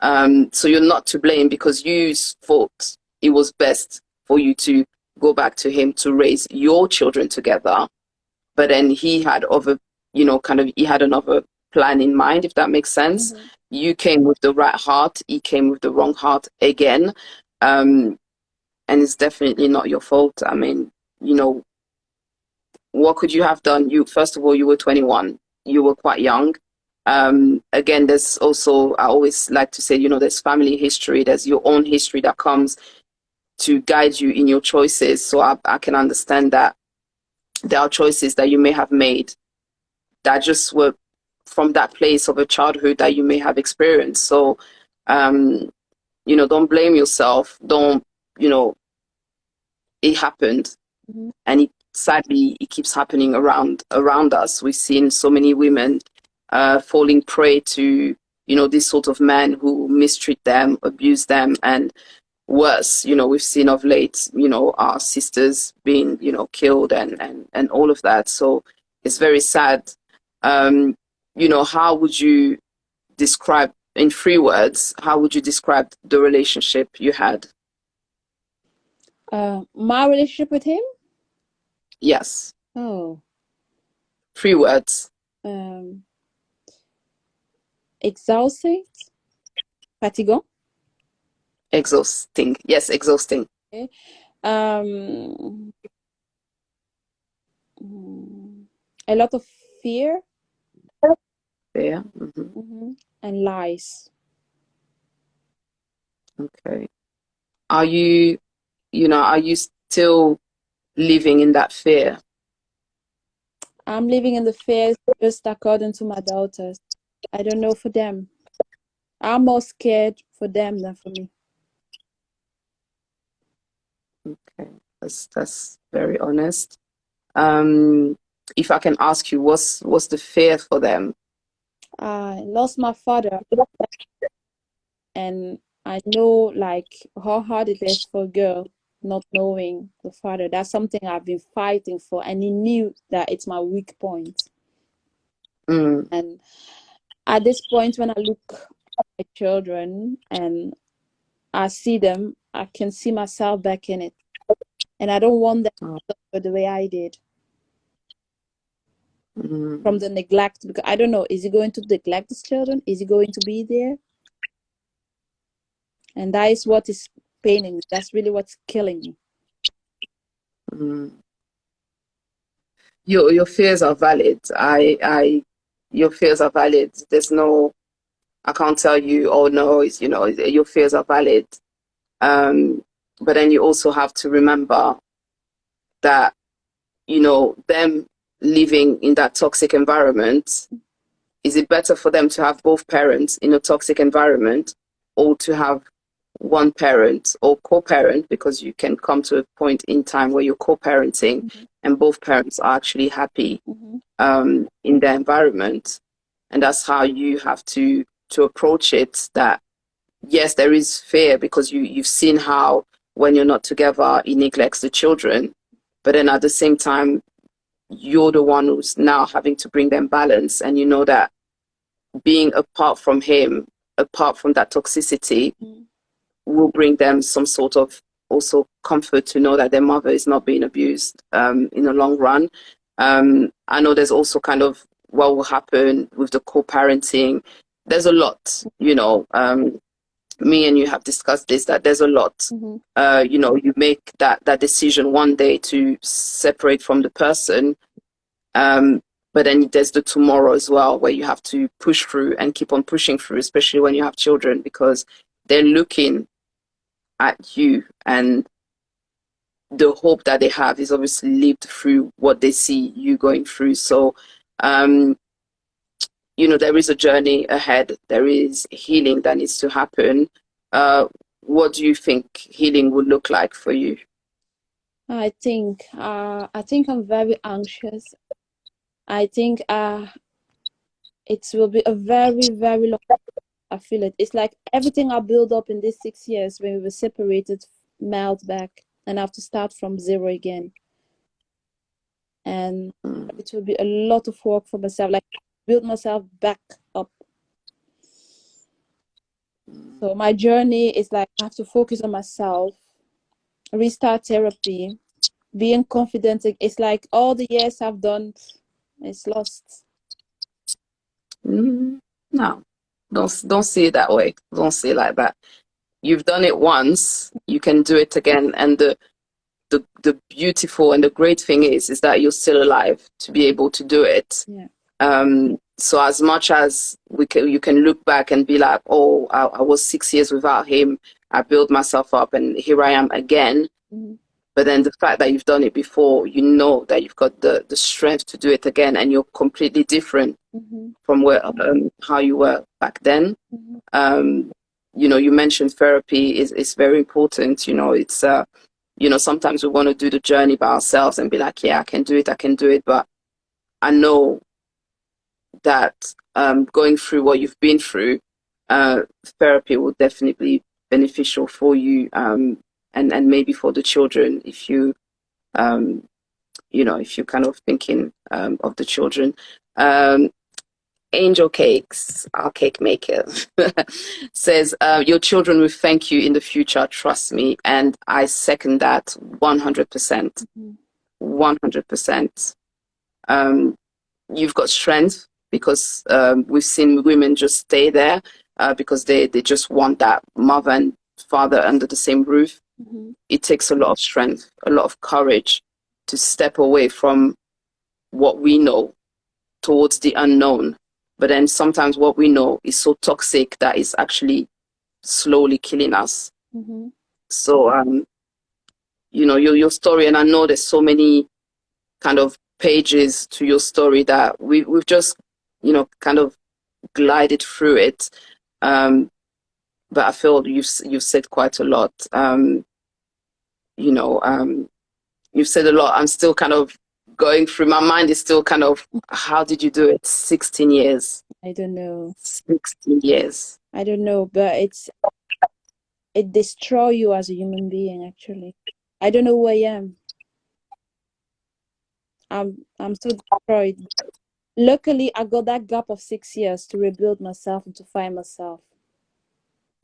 So you're not to blame because you thought it was best for you to go back to him to raise your children together. But then he had other, he had another plan in mind, if that makes sense. Mm-hmm. You came with the right heart, he came with the wrong heart again. Um, and it's definitely not your fault. I mean, you know, what could you have done? You, first of all, you were 21. You were quite young. Again, there's also, I always like to say, there's family history, there's your own history that comes to guide you in your choices. So I can understand that there are choices that you may have made that just were from that place of a childhood that you may have experienced. So, um, don't blame yourself. Don't, it happened, Mm-hmm. and sadly it keeps happening around us. We've seen so many women falling prey to this sort of men who mistreat them, abuse them, and worse. We've seen of late, our sisters being killed and all of that. So it's very sad. um how would you describe, in 3 words, how would you describe the relationship you had? My relationship with him? Yes, Oh, 3 words. um, exhausting, fatigant. Exhausting. Yes, exhausting. Okay. Um, mm, a lot of fear, Yeah. and lies. Okay. Are you, are you still living in that fear? I'm living in the fear just according to my daughters. I don't know for them. I'm more scared for them than for me. Okay. That's very honest. Um, if I can ask you, what's the fear for them? I lost my father, and I know like how hard it is for a girl not knowing the father. That's something I've been fighting for, and he knew that it's my weak point. Mm, And at this point, when I look at my children and I see them, I can see myself back in it. And I don't want them oh, to suffer the way I did from mm, the neglect. Because I don't know, is he going to neglect his children? Is he going to be there? And that is what is paining me. That's really what's killing me. mm. Your fears are valid. Your fears are valid. There's no, I can't tell you, oh no, your fears are valid. Um, but then you also have to remember that, them living in that toxic environment, is it better for them to have both parents in a toxic environment, or to have one parent or co-parent, because you can come to a point in time where you're co-parenting Mm-hmm. and both parents are actually happy Mm-hmm. in their environment. And that's how you have to approach it. That yes, there is fear because you've seen how when you're not together, he neglects the children, but then at the same time, you're the one who's now having to bring them balance, and you know that being apart from him, apart from that toxicity, Mm-hmm. will bring them some sort of also comfort to know that their mother is not being abused in the long run. I know there's also kind of what will happen with the co-parenting. There's a lot, me and you have discussed this, that there's a lot. Mm-hmm. You make that decision one day to separate from the person, but then there's the tomorrow as well, where you have to push through and keep on pushing through, especially when you have children, because they're looking at you, and the hope that they have is obviously lived through what they see you going through. So, um, there is a journey ahead. There is healing that needs to happen. What do you think healing would look like for you? I think I'm very anxious. I think it will be a very, very long. I feel it. It's like everything I built up in these 6 years when we were separated melt back, and I have to start from zero again. And Mm, it will be a lot of work for myself. Like build myself back up. So my journey is like I have to focus on myself, restart therapy, being confident. It's like all the years I've done, it's lost. No, don't see it that way. Don't see it like that. You've done it once, you can do it again. And the beautiful and the great thing is that you're still alive to be able to do it. Yeah. So as much as you can look back and be like, oh, I was 6 years without him. I built myself up and here I am again. Mm-hmm. But then the fact that you've done it before, you know that you've got the strength to do it again, and you're completely different from where how you were back then. You know, you mentioned therapy is very important. You know, it's you know, sometimes we want to do the journey by ourselves and be like, yeah, I can do it. But I know that going through what you've been through, therapy will definitely be beneficial for you, and maybe for the children if you you know, if you're kind of thinking of the children. Angel Cakes, our cake maker, says, your children will thank you in the future, trust me. And I second that 100%. 100%. You've got strength because we've seen women just stay there because they just want that mother and father under the same roof. It takes a lot of strength, a lot of courage to step away from what we know towards the unknown. But then sometimes what we know is so toxic that it's actually slowly killing us. So, you know, your story, and I know there's so many kind of pages to your story that we've just, you know, kind of glided through it. But I feel you've said quite a lot. You know, you've said a lot. I'm still kind of going through, my mind is still kind of, how did you do it? 16 years. I don't know. 16 years. I don't know, but it destroys you as a human being, actually. I don't know who I am. I'm so destroyed. Luckily, I got that gap of 6 years to rebuild myself and to find myself.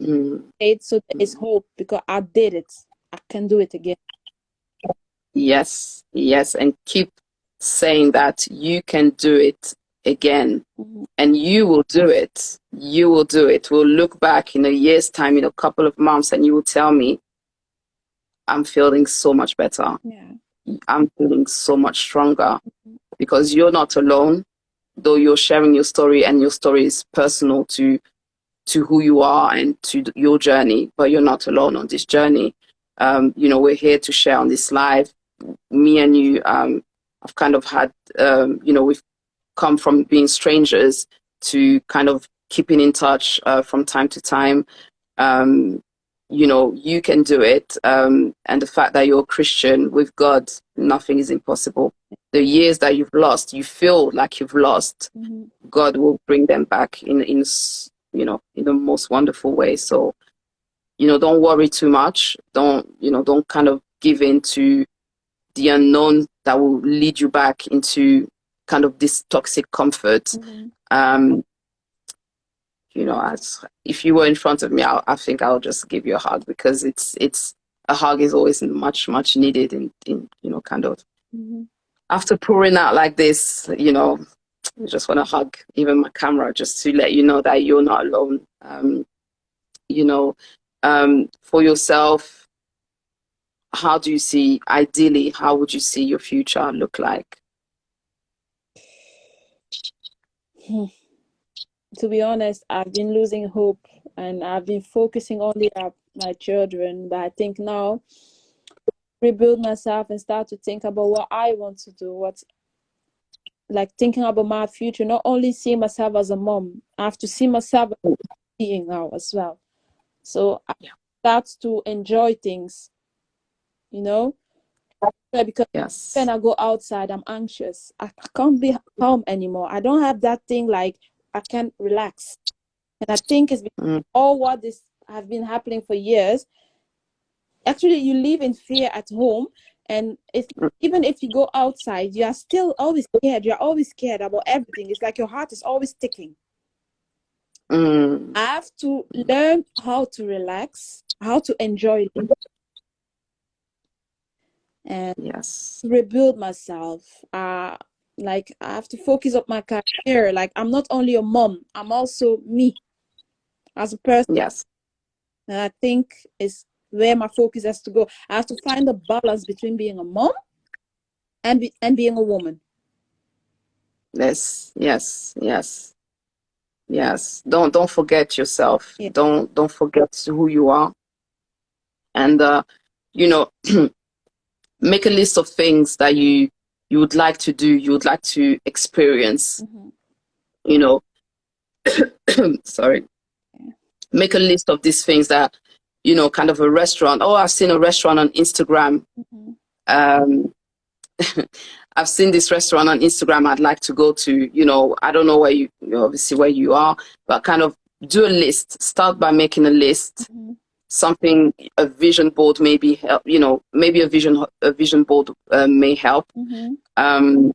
So there is hope because I did it. I can do it again. Yes, and keep saying that you can do it again, and you will do it. You will do it. We'll look back in a year's time, in a couple of months, and you will tell me, I'm feeling so much better. Yeah. I'm feeling so much stronger because you're not alone, though you're sharing your story, and your story is personal to who you are and to your journey, but you're not alone on this journey. You know, we're here to share on this live. Me and you, I've kind of had, you know, we've come from being strangers to kind of keeping in touch from time to time. You know, you can do it. And the fact that you're a Christian with God, nothing is impossible. The years that you've lost, you feel like you've lost, God will bring them back in you know, in the most wonderful way. So, you know, don't worry too much. Don't kind of give in to the unknown that will lead you back into kind of this toxic comfort. You know, as if you were in front of me, I think I'll just give you a hug because it's a hug is always much needed in you know, kind of after pouring out like this, you know, I just want to hug even my camera just to let you know that you're not alone. You know, for yourself, how do you see, ideally, how would you see your future look like? To be honest, I've been losing hope and I've been focusing only on my children. But I think now, rebuild myself and start to think about what I want to do, like thinking about my future, not only seeing myself as a mom, I have to see myself as a being now as well. So I start to enjoy things, you know, because when I go outside, I'm anxious. I can't be calm anymore. I don't have that thing like I can't relax. And I think it's because all what this have been happening for years. Actually, you live in fear at home, And it's mm, even if you go outside, you are still always scared. You're always scared about everything. It's like your heart is always ticking. mm. I have to learn how to relax, how to enjoy it, and Yes, rebuild myself. Like I have to focus on my career. Like I'm not only a mom, I'm also me as a person. yes, And I think is where my focus has to go. I have to find the balance between being a mom and being a woman. yes, yes, yes, yes. Don't forget yourself. Yeah. Don't forget who you are. And you know, make a list of things that you would like to do, you would like to experience. Mm-hmm. You know, sorry. Make a list of these things that, kind of a restaurant. Oh, I've seen a restaurant on Instagram. Mm-hmm. Um, I've seen this restaurant on Instagram I'd like to go to. I don't know where obviously where you are, but kind of do a list. Start by making a list. Mm-hmm. Something, a vision board maybe help, maybe a vision board may help. Mm-hmm. Um,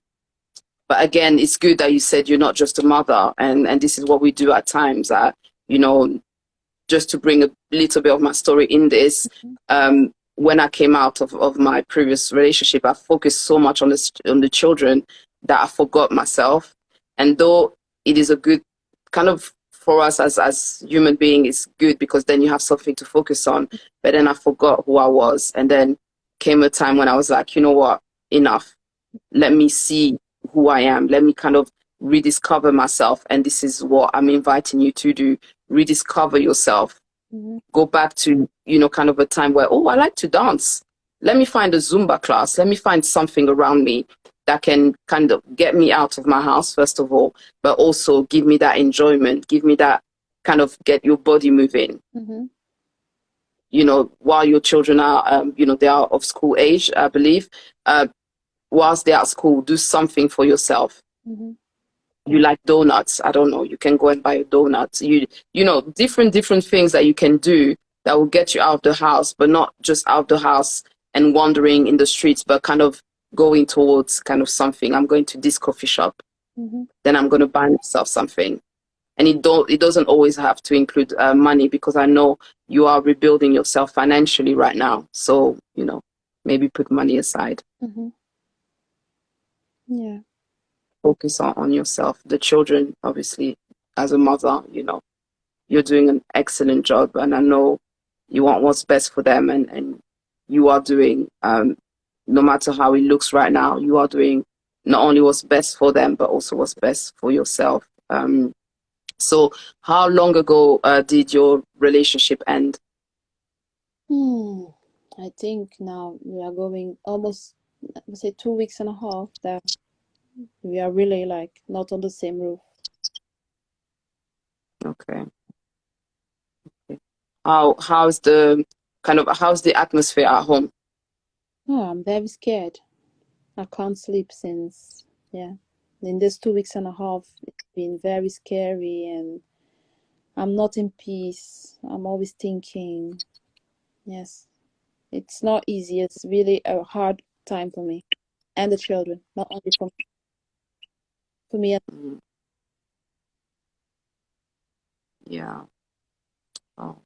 but again, it's good that you said you're not just a mother, and this is what we do at times. You know, just to bring a little bit of my story in this, when I came out of my previous relationship, I focused so much on the children that I forgot myself. And though it is a good kind of for us as human being, it's good because then you have something to focus on. But then I forgot who I was, and then came a time when I was like, you know what, enough. Let me see who I am. Let me kind of rediscover myself. And this is what I'm inviting you to do. Rediscover yourself. Mm-hmm. Go back to, kind of a time where, oh, I like to dance. Let me find a Zumba class. Let me find something around me that can kind of get me out of my house, first of all, but also give me that enjoyment, give me that kind of get your body moving, Mm-hmm. while your children are, they are of school age, I believe. Whilst they're at school, do something for yourself. Mm-hmm. You like donuts, I don't know, you can go and buy a donut. Different things that you can do that will get you out of the house, but not just out of the house and wandering in the streets, but kind of going towards kind of something. I'm going to this coffee shop, Mm-hmm. then I'm going to buy myself something. And it doesn't always have to include money, because I know you are rebuilding yourself financially right now. So, maybe put money aside. Mm-hmm. Yeah. Focus on yourself. The children, obviously, as a mother, you're doing an excellent job, and I know you want what's best for them, and you are doing, no matter how it looks right now, you are doing not only what's best for them, but also what's best for yourself. So how long ago did your relationship end? I think now we are going almost, I would say, 2 weeks and a half that we are really like not on the same roof. Okay. How's the atmosphere at home? Oh, I'm very scared. I can't sleep since, yeah. In this 2 weeks and a half, it's been very scary and I'm not in peace. I'm always thinking, yes, it's not easy. It's really a hard time for me and the children, not only for me. Mm, yeah. Oh.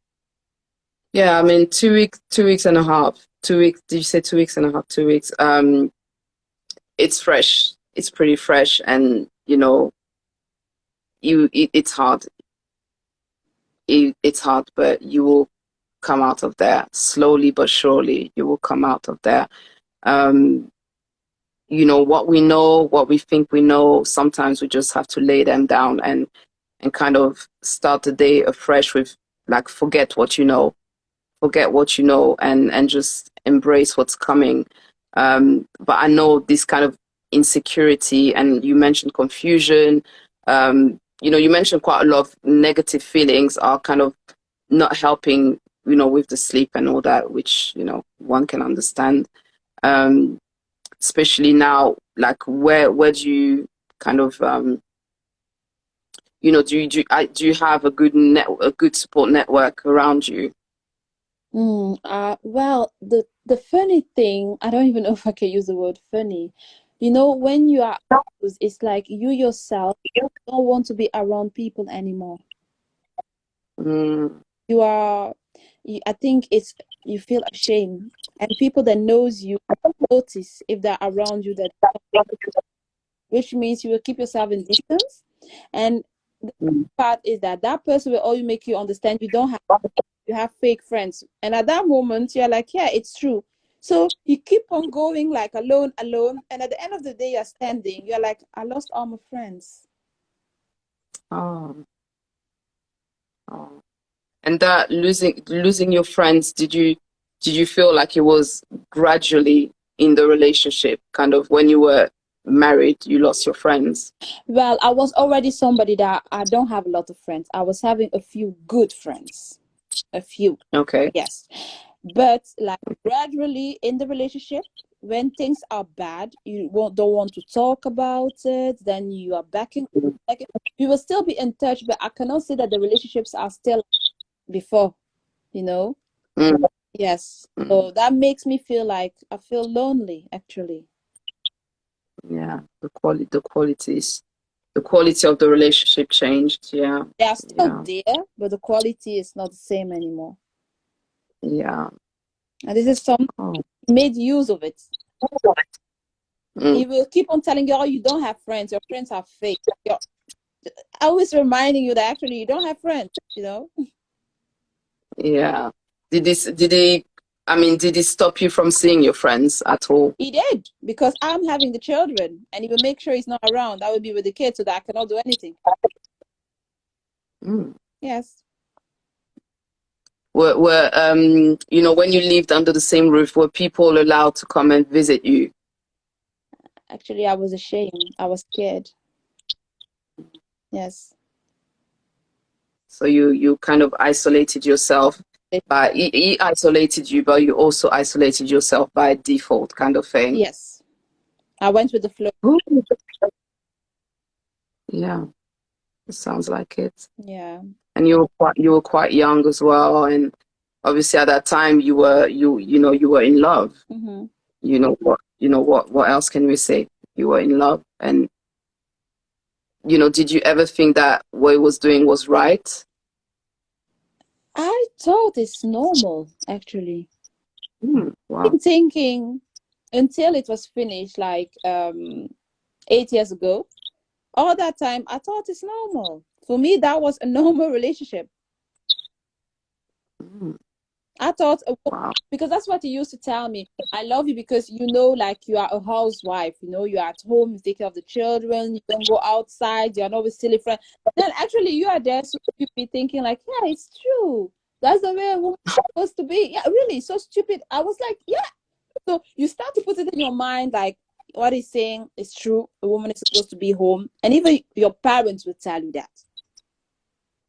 Yeah, I mean, 2 weeks, 2 weeks and a half. 2 weeks. Did you say 2 weeks and a half? 2 weeks. It's fresh. It's pretty fresh, and it's hard. It's hard, but you will come out of there slowly but surely. You will come out of there. Um, what we know, what we think we know. Sometimes we just have to lay them down and kind of start the day afresh with, like, forget what you know, and just embrace what's coming. But I know this kind of insecurity, and you mentioned confusion. You mentioned quite a lot of negative feelings are kind of not helping, with the sleep and all that, which, one can understand. Um, Especially now, like, where do you kind of, do you have a good support network around you? Well, the funny thing, I don't even know if I can use the word funny. You know, when you are, it's like you yourself don't want to be around people anymore. Mm. You are, I think it's you feel ashamed, and people that knows you notice if they're around you that, which means you will keep yourself in distance. And the Mm. part is that that person will only make you understand you have fake friends. And at that moment, you're like, yeah, it's true. So you keep on going like alone, alone. And at the end of the day, you're standing. You're like, I lost all my friends. Oh, oh. And that losing your friends, did you feel like it was gradually in the relationship, kind of when you were married, you lost your friends? Well, I was already somebody that I don't have a lot of friends. I was having a few good friends. A few, Okay. yes. But like gradually in the relationship, when things are bad, don't want to talk about it, then you are backing. Like we will still be in touch, but I cannot say that the relationships are still before, you know? Mm. Yes. Mm. So that makes me feel like I feel lonely actually. Yeah, the quality of the relationship changed. Yeah, They are still yeah, there, but the quality is not the same anymore. yeah. And this is some Oh. made use of it. Mm. He will keep on telling you, oh, you don't have friends, your friends are fake. You're always reminding you that actually you don't have friends, you know? Yeah. Did it stop you from seeing your friends at all? He did, because I'm having the children and he will make sure he's not around. I will be with the kids so that I cannot do anything. Mm. Yes. When you lived under the same roof, were people allowed to come and visit you? Actually, I was ashamed. I was scared. Yes. So you kind of isolated yourself by he isolated you, but you also isolated yourself by default, kind of thing. Yes. I went with the flow. Ooh. Yeah, it sounds like it. Yeah. And you were quite young as well, and obviously at that time you were in love. Mm-hmm. What else can we say? You were in love, and did you ever think that what he was doing was right? I thought it's normal, actually. Wow. Been thinking until it was finished, like 8 years ago. All that time, I thought it's normal. For me, that was a normal relationship. Mm, I thought, wow. because that's what he used to tell me. I love you because like you are a housewife. You are at home, you take care of the children, you don't go outside, you're not with silly friends. Then actually, you are there, so you be thinking like, yeah, it's true. That's the way a woman is supposed to be. Yeah, really, so stupid. I was like, yeah. So you start to put it in your mind, like what he's saying is true. A woman is supposed to be home, and even your parents would tell you that.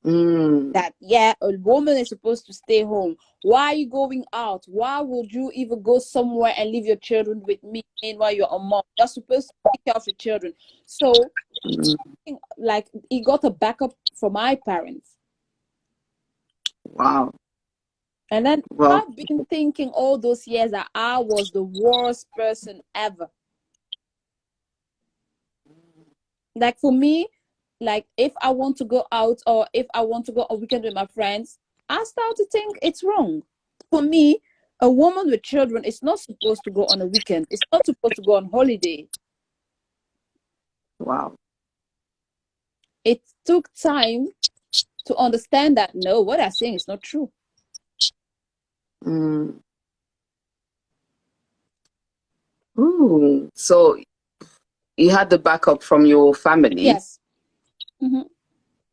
Mm, That yeah, a woman is supposed to stay home. Why are you going out? Why would you even go somewhere and leave your children with me? Meanwhile, you're a mom. You're supposed to take care of your children. So, mm, like, he got a backup from my parents. wow. And then Well, I've been thinking all those years that I was the worst person ever. Like for me, like if I want to go out or if I want to go a weekend with my friends, I start to think it's wrong. For me, a woman with children is not supposed to go on a weekend. It's not supposed to go on holiday. wow. It took time to understand that no, what I'm saying is not true. Mm. Ooh. So you had the backup from your family, Yes. Mm-hmm.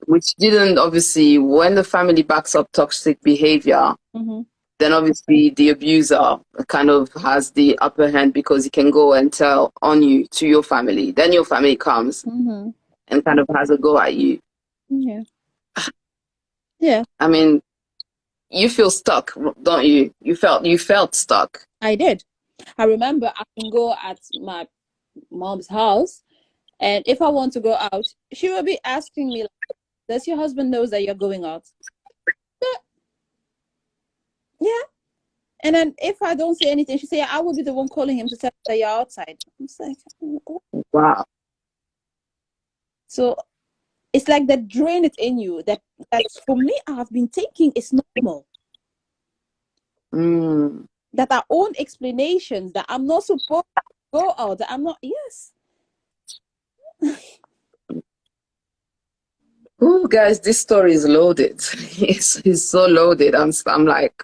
which didn't obviously, when the family backs up toxic behavior, Mm-hmm. then obviously the abuser kind of has the upper hand because he can go and tell on you to your family. Then your family comes Mm-hmm. and kind of has a go at you. Yeah. Yeah. I mean, you feel stuck, don't you? You felt stuck. I did. I remember I can go at my mom's house, and if I want to go out, she will be asking me, does your husband knows that you're going out? Yeah. And then if I don't say anything, she say, I will be the one calling him to tell him that you're outside. I'm just like, oh. Wow. So it's like that drain it in you. That for me, I've been thinking it's normal. Mm. That our own explanations that I'm not supposed to go out, that I'm not, yes. Oh, guys, this story is loaded. It's so loaded. I'm like,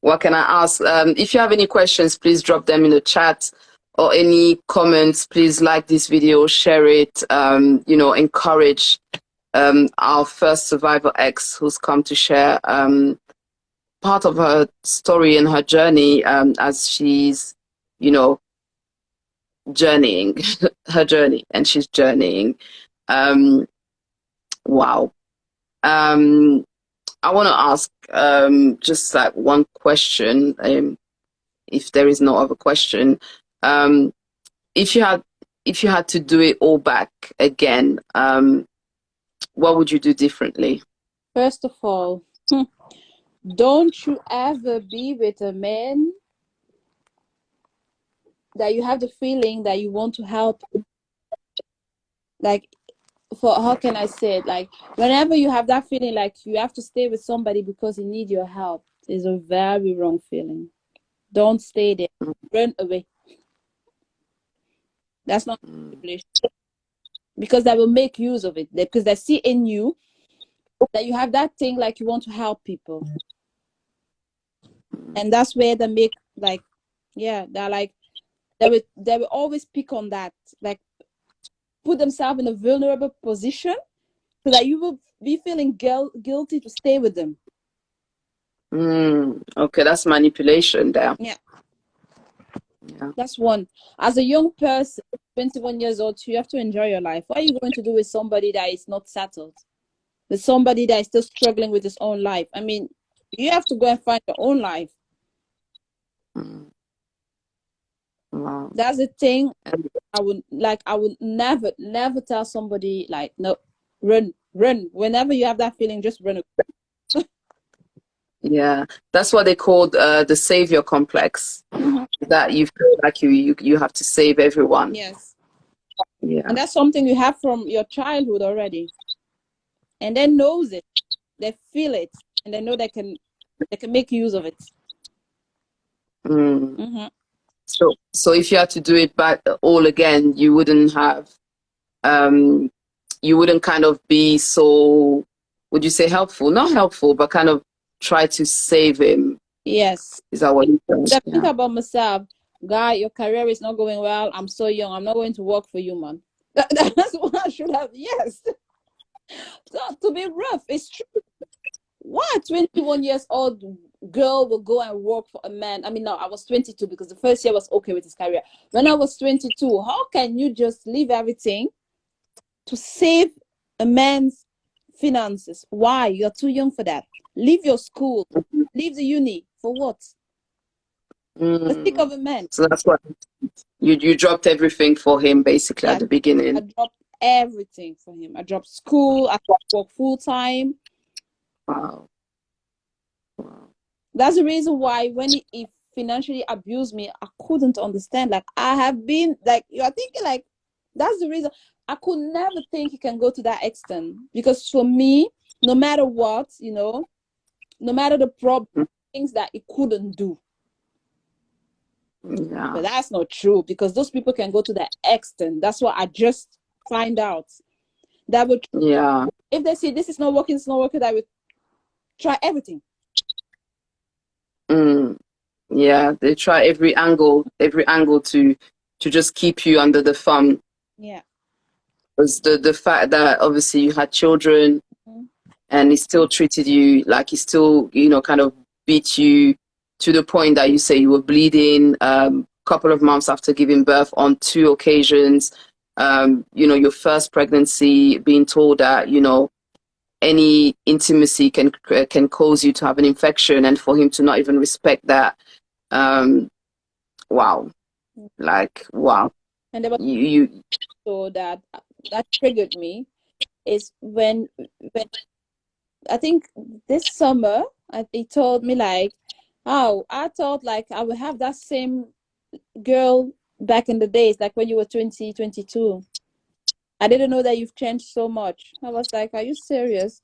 what can I ask? If you have any questions, please drop them in the chat, or any comments. Please like this video, share it. Encourage our first survivor X who's come to share part of her story and her journey as she's, journeying her journey, and she's journeying. Wow. I want to ask just like one question, if there is no other question. If you had to do it all back again, what would you do differently? First of all, don't you ever be with a man that you have the feeling that you want to help. Like, how can I say it? Like, whenever you have that feeling like you have to stay with somebody because you need your help, is a very wrong feeling. Don't stay there. Run away. That's not a relationship. Because they will make use of it. Because they see in you that you have that thing like you want to help people. And that's where they make they're like they will always pick on that. Like, put themselves in a vulnerable position so that you will be feeling guilty to stay with them. Okay, that's manipulation there. Yeah. Yeah. That's one. As a young person, 21 years old, you have to enjoy your life. What are you going to do with somebody that is not settled? With somebody that is still struggling with his own life? I mean, you have to go and find your own life. Wow. That's the thing. I would never tell somebody like, no, run. Whenever you have that feeling, just run. Yeah, that's what they called the savior complex. That you feel like you have to save everyone. Yes. Yeah. And that's something you have from your childhood already. And they knows it. They feel it. And they know they can make use of it. So if you had to do it back all again, you wouldn't have you wouldn't kind of be so, would you say helpful? Not helpful, but kind of try to save him. Yes. Is that what you said? I think about myself, guy, your career is not going well. I'm so young. I'm not going to work for you, man. That's what I should have. Yes. So, to be rough, it's true. What 21 years old girl will go and work for a man? I mean, no, I was 22 because the first year was okay with his career. When I was 22, how can you just leave everything to save a man's finances? Why? You're too young for that. Leave your school. Leave the uni. For what? The sake of a man. So that's what you dropped everything for him basically at the beginning. I dropped everything for him. I dropped school. I work full time. Wow. That's the reason why when he financially abused me, I couldn't understand. Like, I have been like, you're thinking like, that's the reason I could never think he can go to that extent. Because for me, no matter what, no matter the problem, things that he couldn't do. Yeah. But that's not true, because those people can go to that extent. That's what I just find out. That would, if they say this is not working, it's not working, I would try everything. Yeah, they try every angle to just keep you under the thumb. Yeah. Was the fact that obviously you had children, and he still treated you like he still, kind of beat you to the point that you say you were bleeding couple of months after giving birth on 2 occasions. Your first pregnancy, being told that, any intimacy can cause you to have an infection, and for him to not even respect that. Wow. Like, wow. And there was so that triggered me is when I think this summer he told me like, Oh, I thought like I would have that same girl back in the days, like when you were 20, 22. I didn't know that you've changed so much. I was like, are you serious?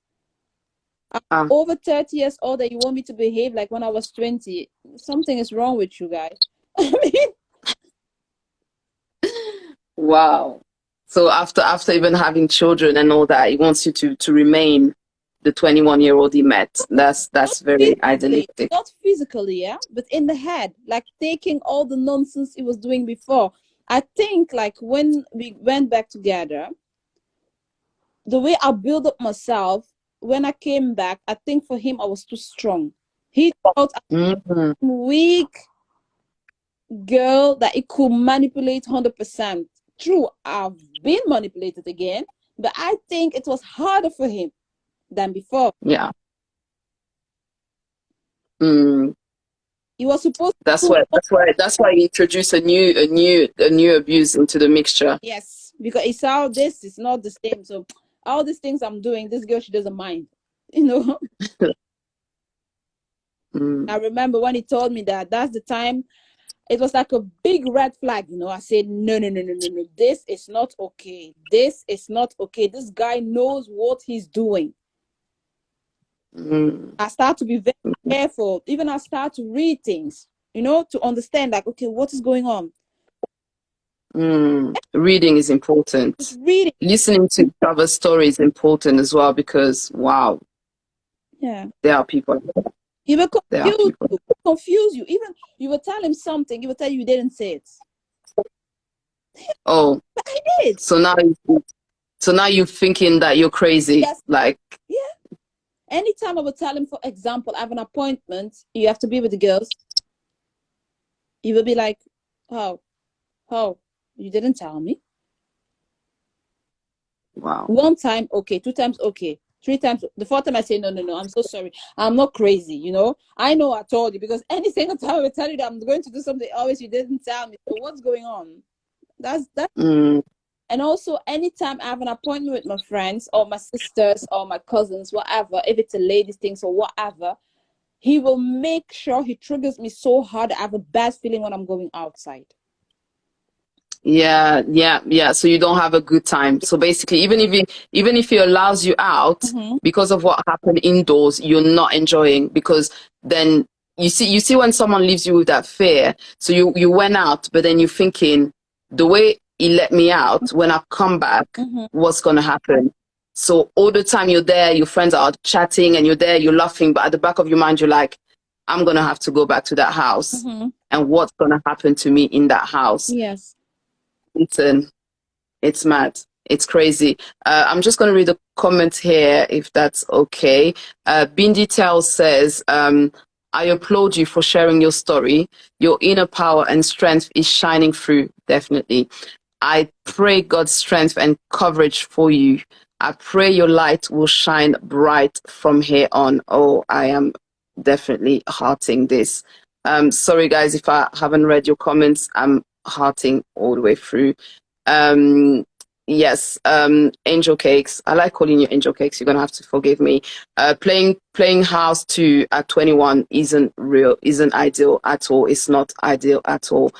I'm Ah, over 30 years old and you want me to behave like when I was 20. Something is wrong with you guys. I mean, wow. So after even having children and all that, he wants you to remain the 21-year-old he met. not That's very physically, idealistic. not physically, yeah, but in the head, like taking all the nonsense he was doing before. I think like when we went back together, the way I built up myself, when I came back, I think for him I was too strong. He thought Hmm. I'm a weak girl that he could manipulate 100%. True, I've been manipulated again, but I think it was harder for him than before. Yeah. Mm. He was supposed That's to why do, you introduce a new abuse into the mixture. yes, because he saw this is not the same. So all these things I'm doing, this girl, she doesn't mind. You know, I Mm. remember when he told me that, that's the time it was like a big red flag. I said, no, no, no, no, no, no. This is not okay. This is not okay. This guy knows what he's doing. Mm. I start to be very careful. Even I start to read things, to understand like, okay, what is going on? Mm. Reading is Just important. reading. Listening to other stories is important as well because wow, Yeah. there are people. He will There are confuse people. you. Confuse you. Even you will tell him something, he will tell you didn't say it. Oh, But I did. so now you're thinking that you're crazy. Yes. Like, Yeah. Anytime I would tell him, for example, I have an appointment, you have to be with the girls, he will be like, oh, oh, you didn't tell me. wow. One time, okay. Two times, okay. Three times, the fourth time I say, no, no, no, I'm so sorry. I'm not crazy. I know I told you because any single time I would tell you that I'm going to do something, always you didn't tell me. So what's going on? That's that. Mm. And also, anytime I have an appointment with my friends or my sisters or my cousins, whatever, if it's a ladies' thing or whatever, he will make sure he triggers me so hard I have a bad feeling when I'm going outside. Yeah, yeah, yeah. So you don't have a good time. So basically, even if he allows you out Mm-hmm. because of what happened indoors, you're not enjoying because then you see when someone leaves you with that fear. So you went out, but then you're thinking the way he let me out, when I come back, Mm-hmm. what's gonna happen? So all the time you're there, your friends are chatting and you're there, you're laughing, but at the back of your mind, you're like, I'm gonna have to go back to that house. Mm-hmm. And what's gonna happen to me in that house? Yes. Listen, it's mad. It's crazy. I'm just going to read a comment here, if that's okay. Bindi Tel says, I applaud you for sharing your story. Your inner power and strength is shining through, definitely. I pray God's strength and coverage for you. I pray your light will shine bright from here on. Oh, I am definitely hearting this. Sorry, guys, if I haven't read your comments. I'm hearting all the way through. Um, yes, Angel Cakes. I like calling you Angel Cakes. You're gonna have to forgive me. Playing house 2 at 21 isn't ideal at all. It's not ideal at all.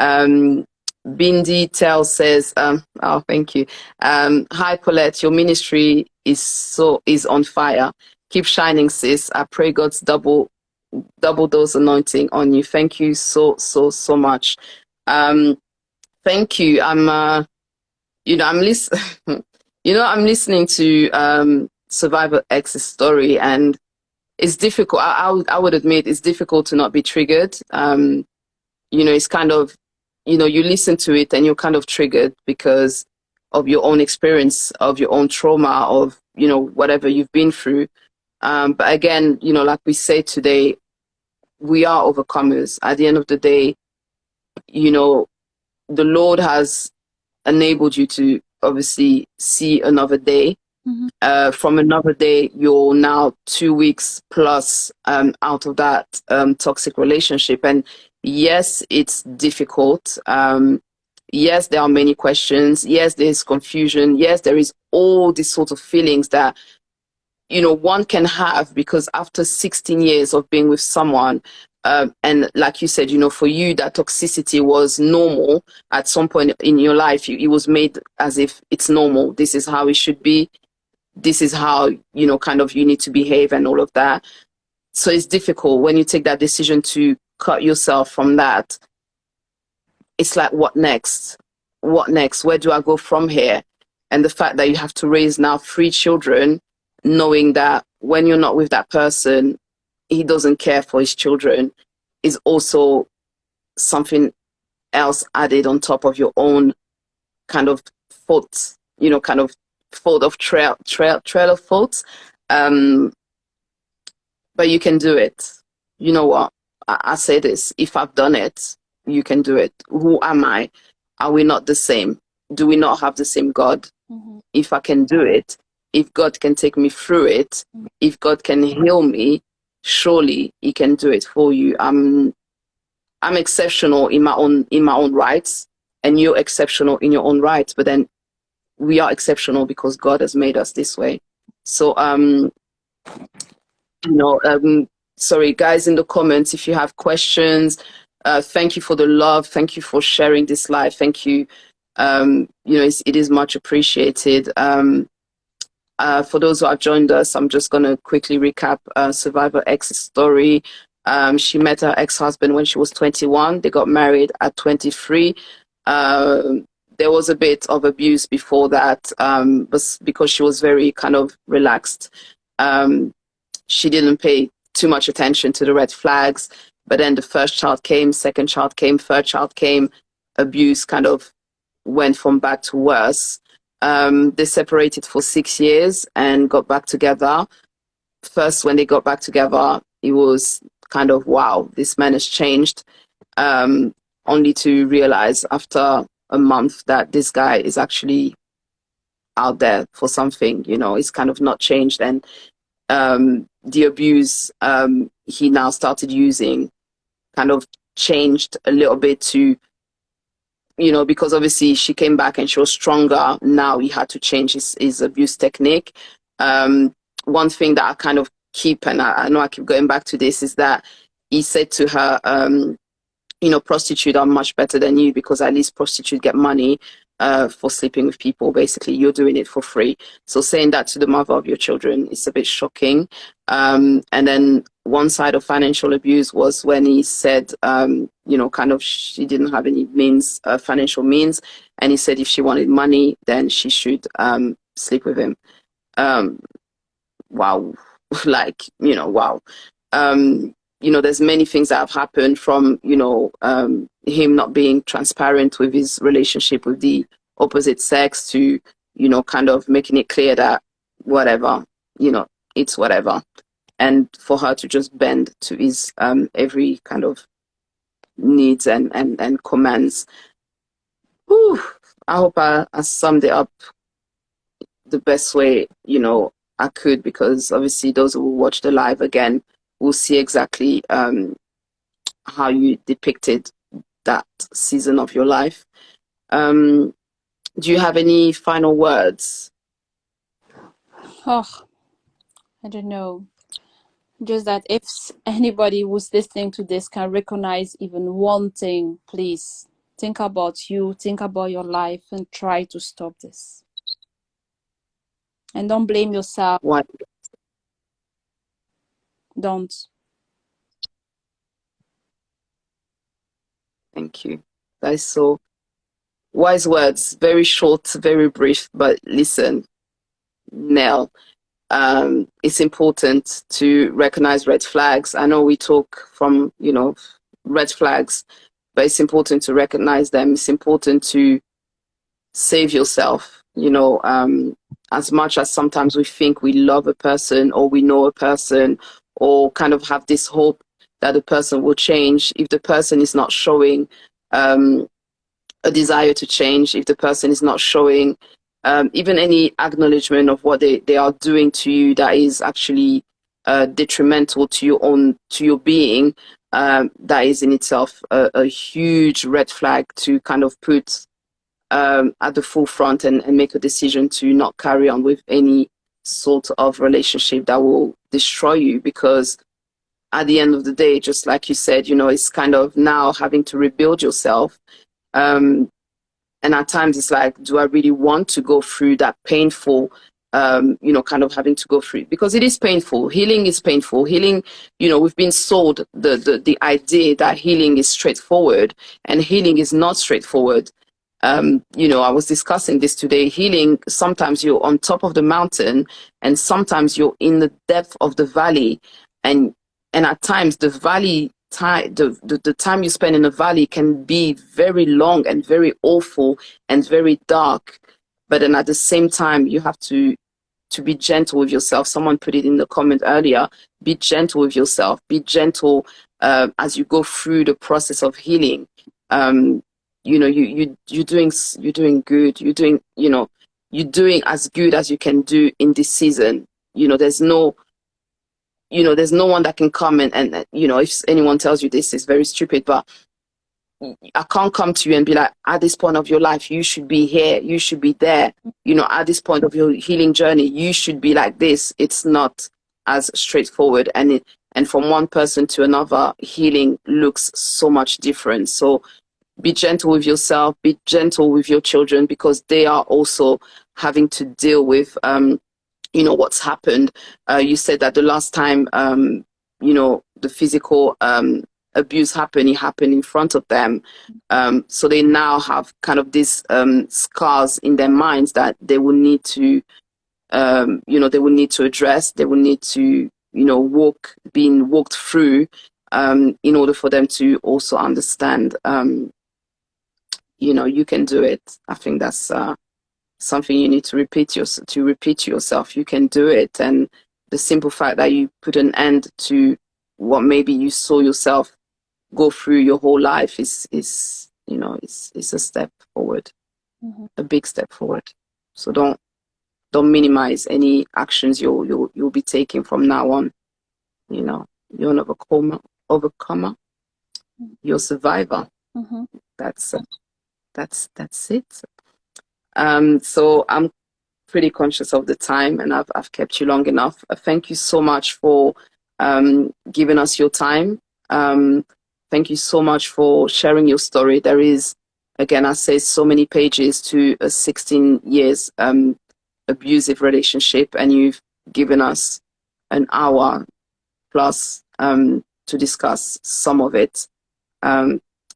Um, Bindi Tell says, oh, thank you. Hi, Paulette. Your ministry is on fire. Keep shining, sis. I pray God's double dose anointing on you. Thank you so much. Um, thank you. I'm listening. I'm listening to Survivor X's story, and it's difficult. I would admit it's difficult to not be triggered. It's kind of, you listen to it and you're kind of triggered because of your own experience, of your own trauma, of whatever you've been through. But again, like we say today, we are overcomers. At the end of the day, you know, the Lord has enabled you to obviously see another day. Mm-hmm. From another day, you're now 2 weeks plus out of that toxic relationship. And yes, it's difficult. Yes, there are many questions. Yes, there's confusion. Yes, there is all these sorts of feelings that one can have because after 16 years of being with someone, And like you said, for you, that toxicity was normal at some point in your life. It was made as if it's normal. This is how it should be. This is how, kind of you need to behave and all of that. So it's difficult when you take that decision to cut yourself from that. It's like, what next? What next? Where do I go from here? And the fact that you have to raise now 3 children, knowing that when you're not with that person, he doesn't care for his children, is also something else added on top of your own kind of faults, kind of fault of trail of faults. But you can do it. You know what? I say this, if I've done it, you can do it. Who am I? Are we not the same? Do we not have the same God? Mm-hmm. If I can do it, if God can take me through it, if God can heal me, surely he can do it for you. I'm exceptional in my own rights, and you're exceptional in your own rights, but then we are exceptional because God has made us this way. So sorry guys, in the comments, if you have questions, thank you for the love, thank you for sharing this live, thank you. It is much appreciated. For those who have joined us, I'm just going to quickly recap Survivor X's story. She met her ex-husband when she was 21. They got married at 23. There was a bit of abuse before that, but because she was very kind of relaxed. She didn't pay too much attention to the red flags. But then the first child came, second child came, third child came. Abuse kind of went from bad to worse. They separated for 6 years and got back together. First, when they got back together, it was kind of, wow, this man has changed. Only to realize after a month that this guy is actually out there for something, it's kind of not changed. And the abuse he now started using kind of changed a little bit to, because obviously she came back and she was stronger. Now he had to change his abuse technique. One thing that I kind of keep, and I know I keep going back to this, is that he said to her, prostitutes are much better than you because at least prostitutes get money for sleeping with people. Basically, you're doing it for free. So saying that to the mother of your children is a bit shocking. And then one side of financial abuse was when he said, kind of she didn't have any means, financial means. And he said if she wanted money, then she should sleep with him. Wow. Wow. There's many things that have happened from, him not being transparent with his relationship with the opposite sex to, kind of making it clear that whatever, it's whatever. And for her to just bend to his every kind of needs and commands. Whew, I hope I summed it up the best way, I could, because obviously those who will watch the live again will see exactly how you depicted that season of your life. Do you have any final words? Oh, I don't know. Just that if anybody who's listening to this can recognize even one thing, please think about you, think about your life, and try to stop this. And don't blame yourself. What? Don't. Thank you. That is so wise words. Very short, very brief, but listen, Nell, it's important to recognize red flags. I know we talk from, red flags, but it's important to recognize them. It's important to save yourself, as much as sometimes we think we love a person or we know a person or kind of have this hope that the person will change. If the person is not showing a desire to change, if the person is not showing even any acknowledgement of what they are doing to you that is actually detrimental to your being, that is in itself a huge red flag to kind of put at the forefront and make a decision to not carry on with any sort of relationship that will destroy you. Because at the end of the day, just like you said, it's kind of now having to rebuild yourself. And at times it's like, do I really want to go through that painful, kind of having to go through it? Because it is painful. Healing is painful. Healing, we've been sold the idea that healing is straightforward, and healing is not straightforward. I was discussing this today. Healing, sometimes you're on top of the mountain, and sometimes you're in the depth of the valley. And at times the valley time, the time you spend in the valley can be very long and very awful and very dark. But then at the same time, you have to be gentle with yourself. Someone put it in the comment earlier. Be gentle with yourself. Be gentle as you go through the process of healing. You're doing good. You're doing as good as you can do in this season. There's no one that can come and if anyone tells you this is very stupid, but I can't come to you and be like, at this point of your life, you should be here, you should be there. At this point of your healing journey, you should be like this. It's not as straightforward. And from one person to another, healing looks so much different. So be gentle with yourself, be gentle with your children, because they are also having to deal with, what's happened. You said that the last time, the physical abuse happened, it happened in front of them. So they now have kind of these scars in their minds that they will need to, they will need to address. They will need to, being walked through in order for them to also understand, you can do it. I think that's something you need to repeat to yourself. You can do it. And the simple fact that you put an end to what maybe you saw yourself go through your whole life is a step forward, a big step forward. So don't minimize any actions you'll be taking from now on. You're an overcomer. You're a survivor. That's it. So I'm pretty conscious of the time, and I've kept you long enough. Thank you so much for giving us your time. Thank you so much for sharing your story. There is, again, I say, so many pages to a 16 years abusive relationship, and you've given us an hour plus to discuss some of it.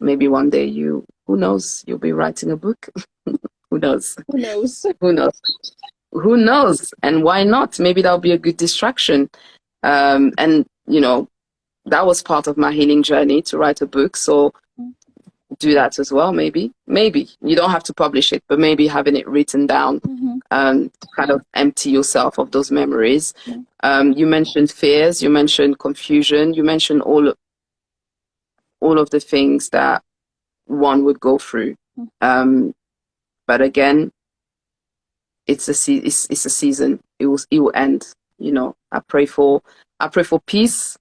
Maybe one day who knows, you'll be writing a book. Who knows? Who knows? Who knows? Who knows? And why not? Maybe that'll be a good distraction. And that was part of my healing journey, to write a book. So do that as well. Maybe you don't have to publish it, but maybe having it written down, kind of empty yourself of those memories. You mentioned fears, you mentioned confusion, you mentioned all of the things that one would go through. But again, it's a season. It will end. I pray for peace.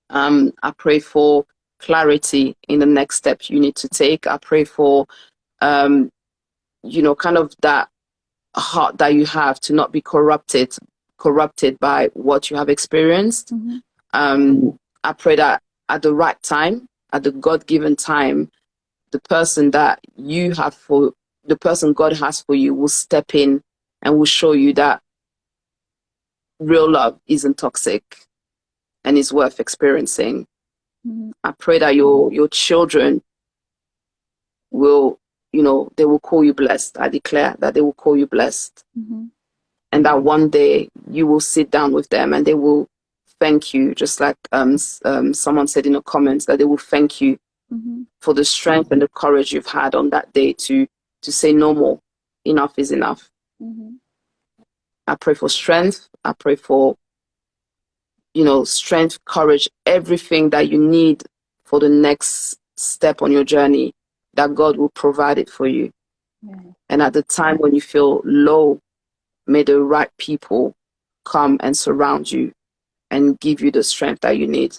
I pray for clarity in the next step you need to take. I pray for, kind of that heart that you have to not be corrupted by what you have experienced. I pray that at the right time, at the God-given time, the person God has for you will step in and will show you that real love isn't toxic and is worth experiencing. I pray that your children will, they will call you blessed. I declare that they will call you blessed. And that one day you will sit down with them and they will thank you, just like someone said in the comments, that they will thank you for the strength and the courage you've had on that day to say no more. Enough is enough. I pray for strength. I pray for, strength, courage, everything that you need for the next step on your journey, that God will provide it for you. And at the time when you feel low, may the right people come and surround you and give you the strength that you need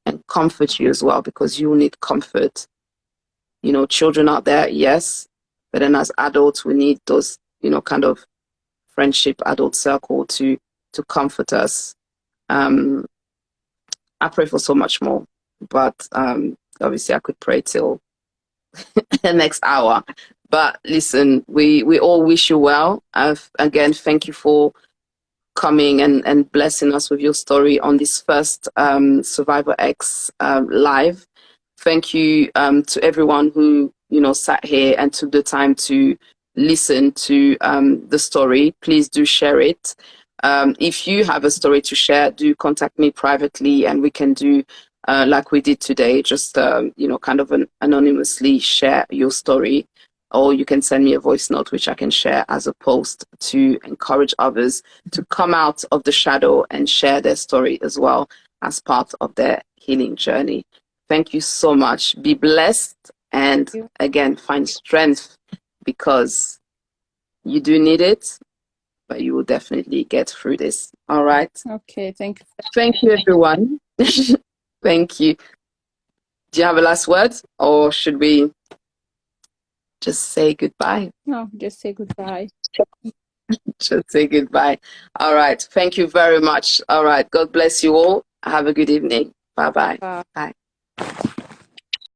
and comfort you as well, because you need comfort. Children out there, yes, but then as adults, we need those, kind of friendship, adult circle to comfort us. I pray for so much more, but obviously I could pray till the next hour. But listen, we all wish you well. Again, thank you for coming and blessing us with your story on this first Survivor X live. Thank you to everyone who sat here and took the time to listen to the story. Please do share it. If you have a story to share, do contact me privately, and we can do like we did today. Just kind of anonymously share your story, or you can send me a voice note, which I can share as a post to encourage others to come out of the shadow and share their story as well as part of their healing journey. Thank you so much. Be blessed, and again, find strength, because you do need it, but you will definitely get through this. All right. Okay, thank you. Thank you, everyone. Thank you. Do you have a last word, or should we just say goodbye? No, just say goodbye. Just say goodbye. All right. Thank you very much. All right. God bless you all. Have a good evening. Bye-bye. Bye. Bye.